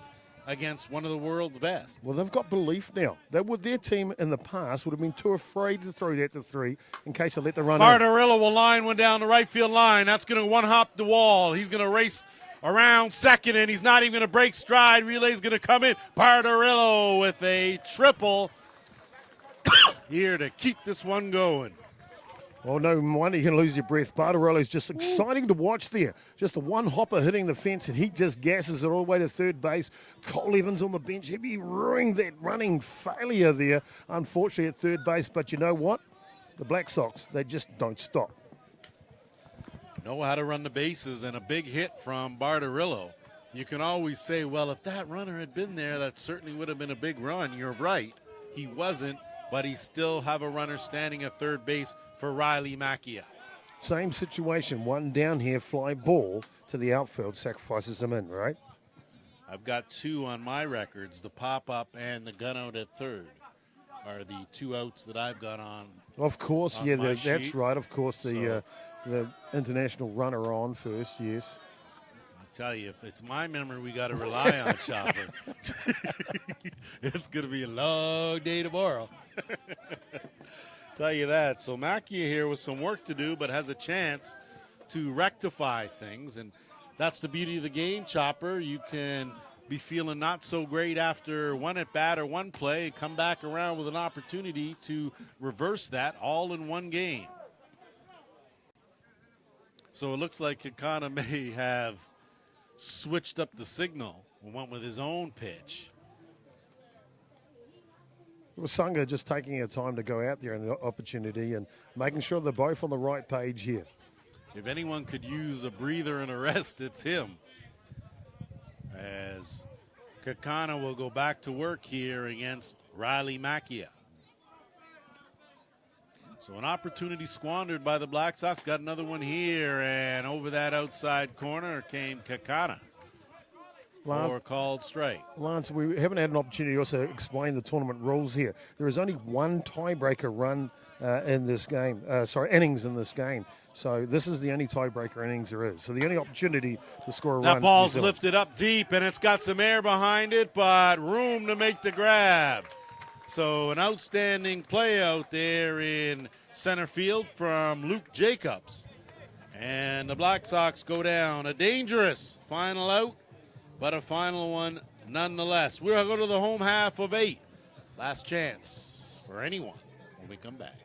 against one of the world's best. Well, they've got belief now. Their team in the past would have been too afraid to throw that to 3 in case they let the run in. Barbarella will line one down the right field line. That's going to one-hop the wall. He's going to race around second, and he's not even going to break stride. Relay's going to come in. Barbarella with a triple here to keep this one going. Well, no wonder you can lose your breath. Barbarello's just exciting to watch there. Just the one hopper hitting the fence, and he just gasses it all the way to third base. Cole Evans on the bench. He'd be ruining that running failure there, unfortunately, at third base. But you know what? The Black Sox, they just don't stop. Know how to run the bases, and a big hit from Barbarella. You can always say, well, if that runner had been there, that certainly would have been a big run. You're right. He wasn't, but he still have a runner standing at third base for Riley Macchia. Same situation. One down here, fly ball to the outfield, sacrifices him in, right? I've got 2 on my records. The pop-up and the gun out at third are the 2 outs that I've got on. Of course, on yeah, my that's sheet. right. Of course, the international runner on first, yes. I tell you, if it's my memory we got to rely on, Chopper, it's going to be a long day tomorrow. Tell you that. So Macchia here with some work to do, but has a chance to rectify things, and that's the beauty of the game, Chopper. You can be feeling not so great after one at bat or one play and come back around with an opportunity to reverse that all in one game. So it looks like Kakana may have switched up the signal and went with his own pitch. It was Sunga just taking her time to go out there and an opportunity and making sure they're both on the right page here. If anyone could use a breather and a rest, it's him. As Kakana will go back to work here against Riley Macchia. So an opportunity squandered by the Black Sox. Got another one here, and over that outside corner came Kakana for a called strike. Lance, we haven't had an opportunity to also explain the tournament rules here. There is only one tiebreaker run in this game, innings in this game. So this is the only tiebreaker innings there is. So the only opportunity to score a run. That ball's lifted up deep, and it's got some air behind it, but room to make the grab. So an outstanding play out there in center field from Luke Jacobs. And the Black Sox go down. A dangerous final out, but a final one nonetheless. We're going to go to the home half of 8. Last chance for anyone when we come back.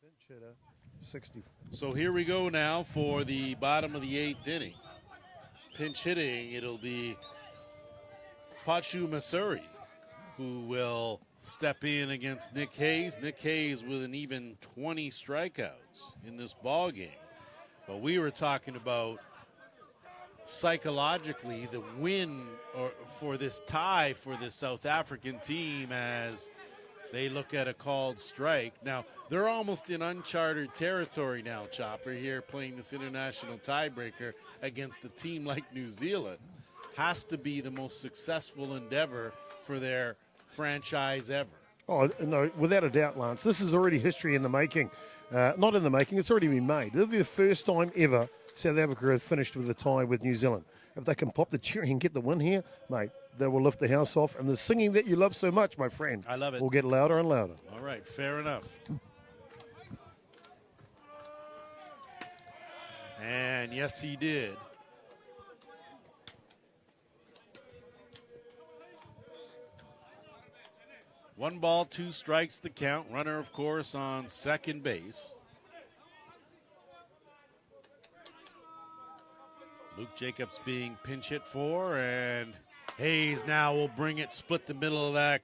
Pinch hitter, 60. So here we go now for the bottom of the 8th inning. Pinch hitting, it'll be Pachu Masuri, who will step in against Nick Hayes. Nick Hayes with an even 20 strikeouts in this ball game. But we were talking about psychologically the win for this tie for this South African team as they look at a called strike. Now, they're almost in uncharted territory now, Chopper, here playing this international tiebreaker against a team like New Zealand. has to be the most successful endeavor for their franchise ever. Oh, no, without a doubt, Lance. This is already history in the making. Not in the making, it's already been made. It'll be the first time ever South Africa have finished with a tie with New Zealand. If they can pop the cherry and get the win here, mate, they will lift the house off. And the singing that you love so much, my friend, I love it, will get louder and louder. All right, fair enough. And yes, he did. One ball, 2 strikes the count. Runner, of course, on second base. Luke Jacobs being pinch hit for, and Hayes now will bring it, split the middle of that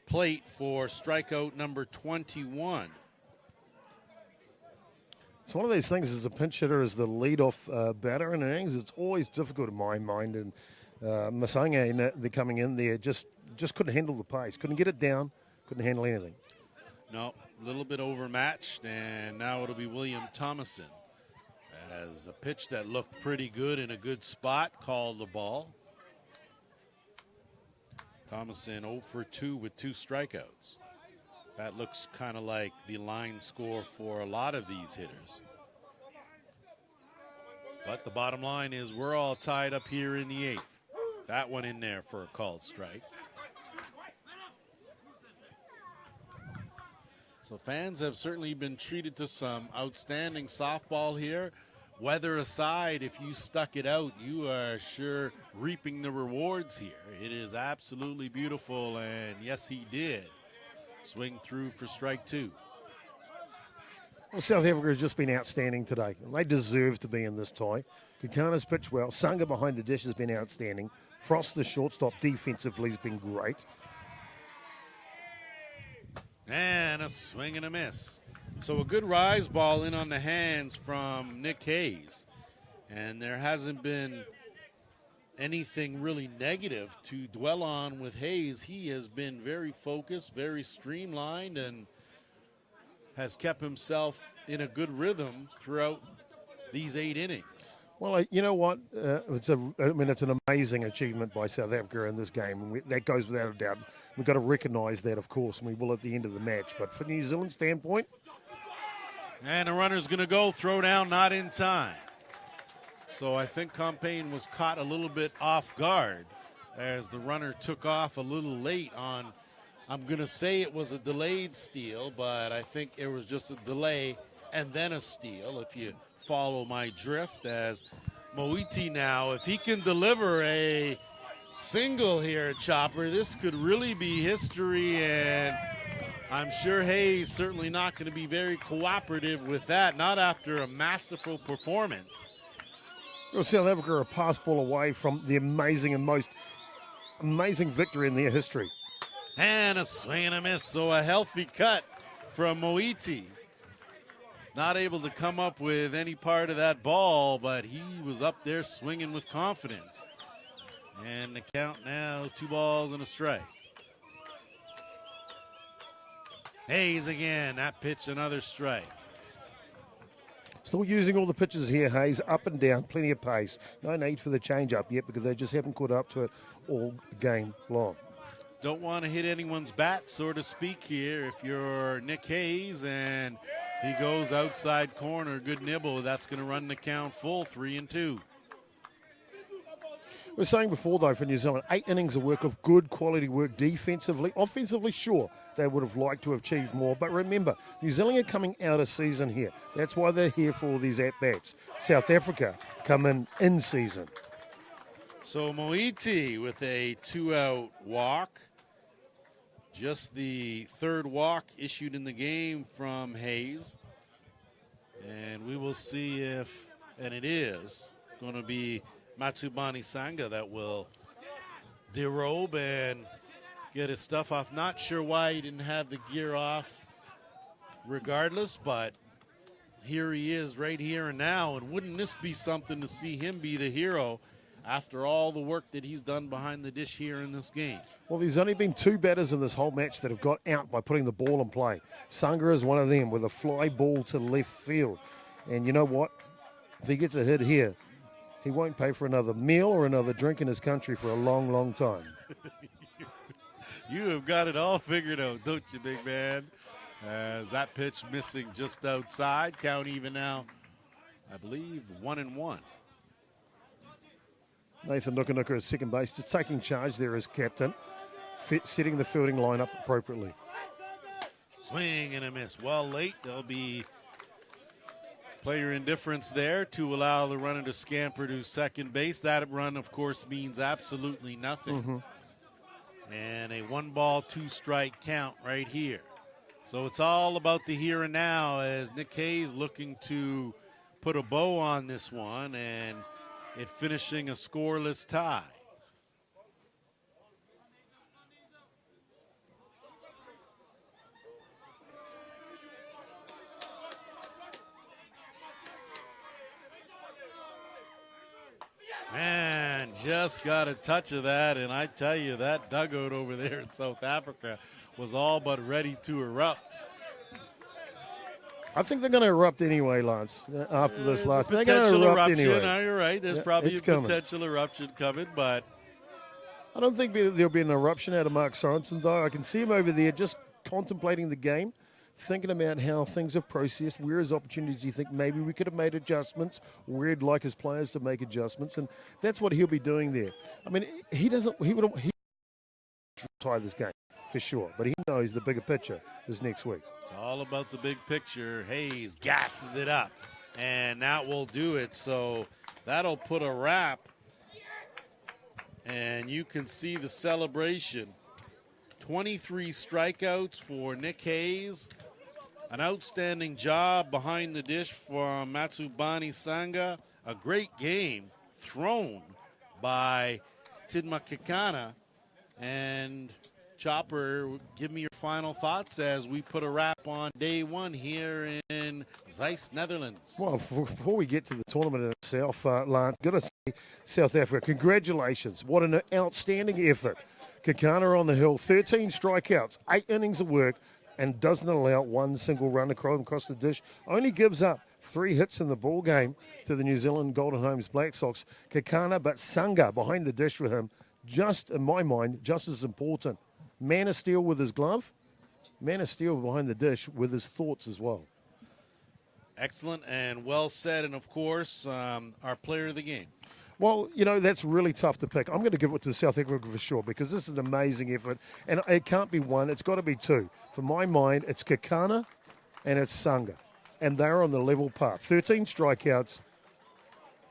plate for strikeout number 21. It's one of these things as a pinch hitter, as the leadoff batter in innings. It's always difficult in my mind. And Masanga, they're coming in there, just couldn't handle the pace. Couldn't get it down. Couldn't handle anything. No, a little bit overmatched, and now it'll be William Thomason. As a pitch that looked pretty good in a good spot, called the ball. Thomason 0 for 2 with 2 strikeouts. That looks kind of like the line score for a lot of these hitters. But the bottom line is we're all tied up here in the 8th. That one in there for a called strike. So fans have certainly been treated to some outstanding softball here. Weather aside, if you stuck it out, you are sure reaping the rewards here. It is absolutely beautiful, and yes, he did. Swing through for strike 2. Well, South Africa has just been outstanding today. They deserve to be in this tie. Kukana's pitched well. Sanga behind the dish has been outstanding. Frost, the shortstop, defensively has been great. And a swing and a miss. So a good rise ball in on the hands from Nick Hayes. And there hasn't been anything really negative to dwell on with Hayes. He has been very focused, very streamlined, and has kept himself in a good rhythm throughout these 8 innings. Well, you know what? It's an amazing achievement by South Africa in this game. And that goes without a doubt. We've got to recognise that, of course, and we will at the end of the match. But for New Zealand's standpoint. And the runner's going to go, throw down, not in time. So I think Compain was caught a little bit off guard as the runner took off a little late on, I'm going to say it was a delayed steal, but I think it was just a delay and then a steal, if you follow my drift, as Moiti now, if he can deliver a single here, Chopper, this could really be history, and I'm sure Hayes certainly not going to be very cooperative with that, not after a masterful performance. Well, South Africa are a pass ball away from the amazing and most amazing victory in their history. And a swing and a miss, so a healthy cut from Moiti. Not able to come up with any part of that ball, but he was up there swinging with confidence. And the count now, 2 balls and a strike. Hayes again, that pitch, another strike. Still using all the pitches here, Hayes, up and down, plenty of pace. No need for the change-up yet because they just haven't caught up to it all game long. Don't want to hit anyone's bat, so to speak, here. If you're Nick Hayes and he goes outside corner, good nibble, that's going to run the count full, 3-2. We were saying before, though, for New Zealand, 8 innings of work, of good quality work defensively. Offensively, sure, they would have liked to have achieved more. But remember, New Zealand are coming out of season here. That's why they're here for all these at-bats. South Africa come in season. So Moiti with a 2-out walk. Just the 3rd walk issued in the game from Hayes. And we will see if, and it is, going to be Matsubani Sanga that will derobe and get his stuff off. Not sure why he didn't have the gear off regardless, but here he is right here and now. And wouldn't this be something to see him be the hero after all the work that he's done behind the dish here in this game? Well, there's only been 2 batters in this whole match that have got out by putting the ball in play. Sanga is one of them with a fly ball to left field. And you know what? If he gets a hit here, he won't pay for another meal or another drink in his country for a long, long time. You have got it all figured out, don't you, big man? As that pitch missing just outside. Count even now, I believe, 1-1. Nathan Nukunuka at second base, just taking charge there as captain, setting the fielding line up appropriately. Swing and a miss. Well, late. There'll be player indifference there to allow the runner to scamper to second base. That run, of course, means absolutely nothing. And a 1-ball, 2-strike count right here. So it's all about the here and now as Nick Hayes looking to put a bow on this one and it finishing a scoreless tie. Man, just got a touch of that, and I tell you, that dugout over there in South Africa was all but ready to erupt. I think they're going to erupt anyway, Lance, after this last. They're going to Potential erupt eruption. anyway. No, you're right. There's probably a coming. potential eruption coming, but I don't think there'll be an eruption out of Mark Sorensen, though. I can see him over there just contemplating the game, thinking about how things are processed, where his opportunities you think maybe we could have made adjustments, where he'd like his players to make adjustments, and that's what he'll be doing there. I mean, he would tie this game for sure, but he knows the bigger picture is next week. it's all about the big picture. Hayes gasses it up, and that will do it. So that'll put a wrap, and you can see the celebration. 23 strikeouts for Nick Hayes. An outstanding job behind the dish from Matsubani Sanga. A great game thrown by Tidma Kekana. And Chopper, give me your final thoughts as we put a wrap on day one here in Zeist, Netherlands. Well, before we get to the tournament itself, Lance, got to say, South Africa, congratulations. What an outstanding effort. Kekana on the hill, 13 strikeouts, 8 innings of work, and doesn't allow one single run across the dish. Only gives up 3 hits in the ball game to the New Zealand Golden Homes Black Sox. Kekana, but Sanga behind the dish for him, just in my mind, just as important. Man of steel with his glove, man of steel behind the dish with his thoughts as well. Excellent and well said, and of course, our player of the game. Well, you know, that's really tough to pick. I'm going to give it to South Africa for sure because this is an amazing effort. And it can't be one. It's got to be two. For my mind, it's Kekana and it's Sanga. And they're on the level path. 13 strikeouts,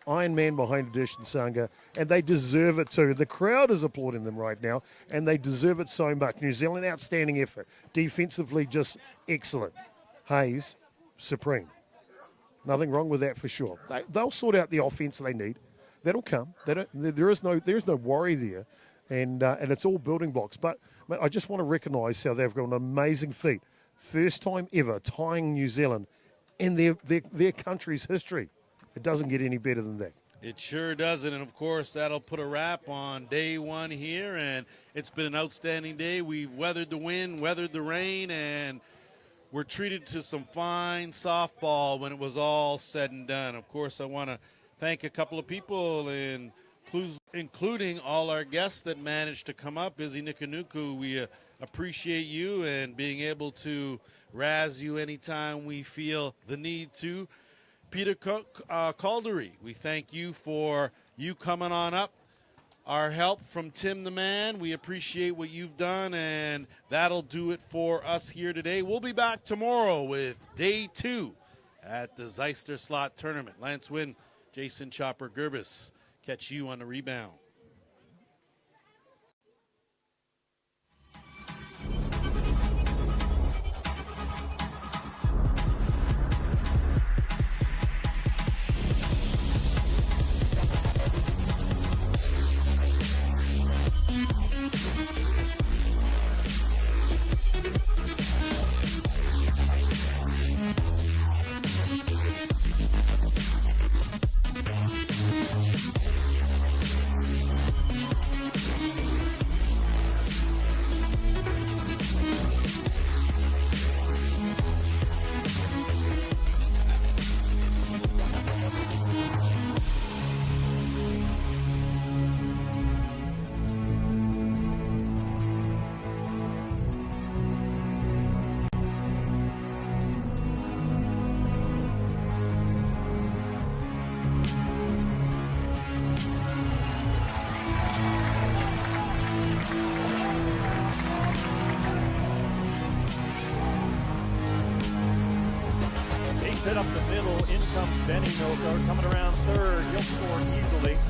Iron Man behind the dish and Sanga. And they deserve it too. The crowd is applauding them right now. And they deserve it so much. New Zealand, outstanding effort. Defensively, just excellent. Hayes, supreme. Nothing wrong with that for sure. They'll sort out the offense they need. That'll come. There's no worry there, and it's all building blocks. But I just want to recognise South Africa on an amazing feat. First time ever tying New Zealand in their country's history. It doesn't get any better than that. It sure doesn't, and of course that'll put a wrap on day one here, and it's been an outstanding day. We've weathered the wind, weathered the rain, and we're treated to some fine softball when it was all said and done. Of course, I want to thank a couple of people, including all our guests that managed to come up. Izzy Nikanuku, we appreciate you and being able to razz you anytime we feel the need to. Peter Caldery, we thank you for you coming on up. Our help from Tim the Man, we appreciate what you've done, and that'll do it for us here today. We'll be back tomorrow with day 2 at the Zeister Slot Tournament. Lance Wynn, Jason Chopper Gerbis, catch you on the rebound. hit up the middle. In comes Benny Milko coming around third. He'll score easily.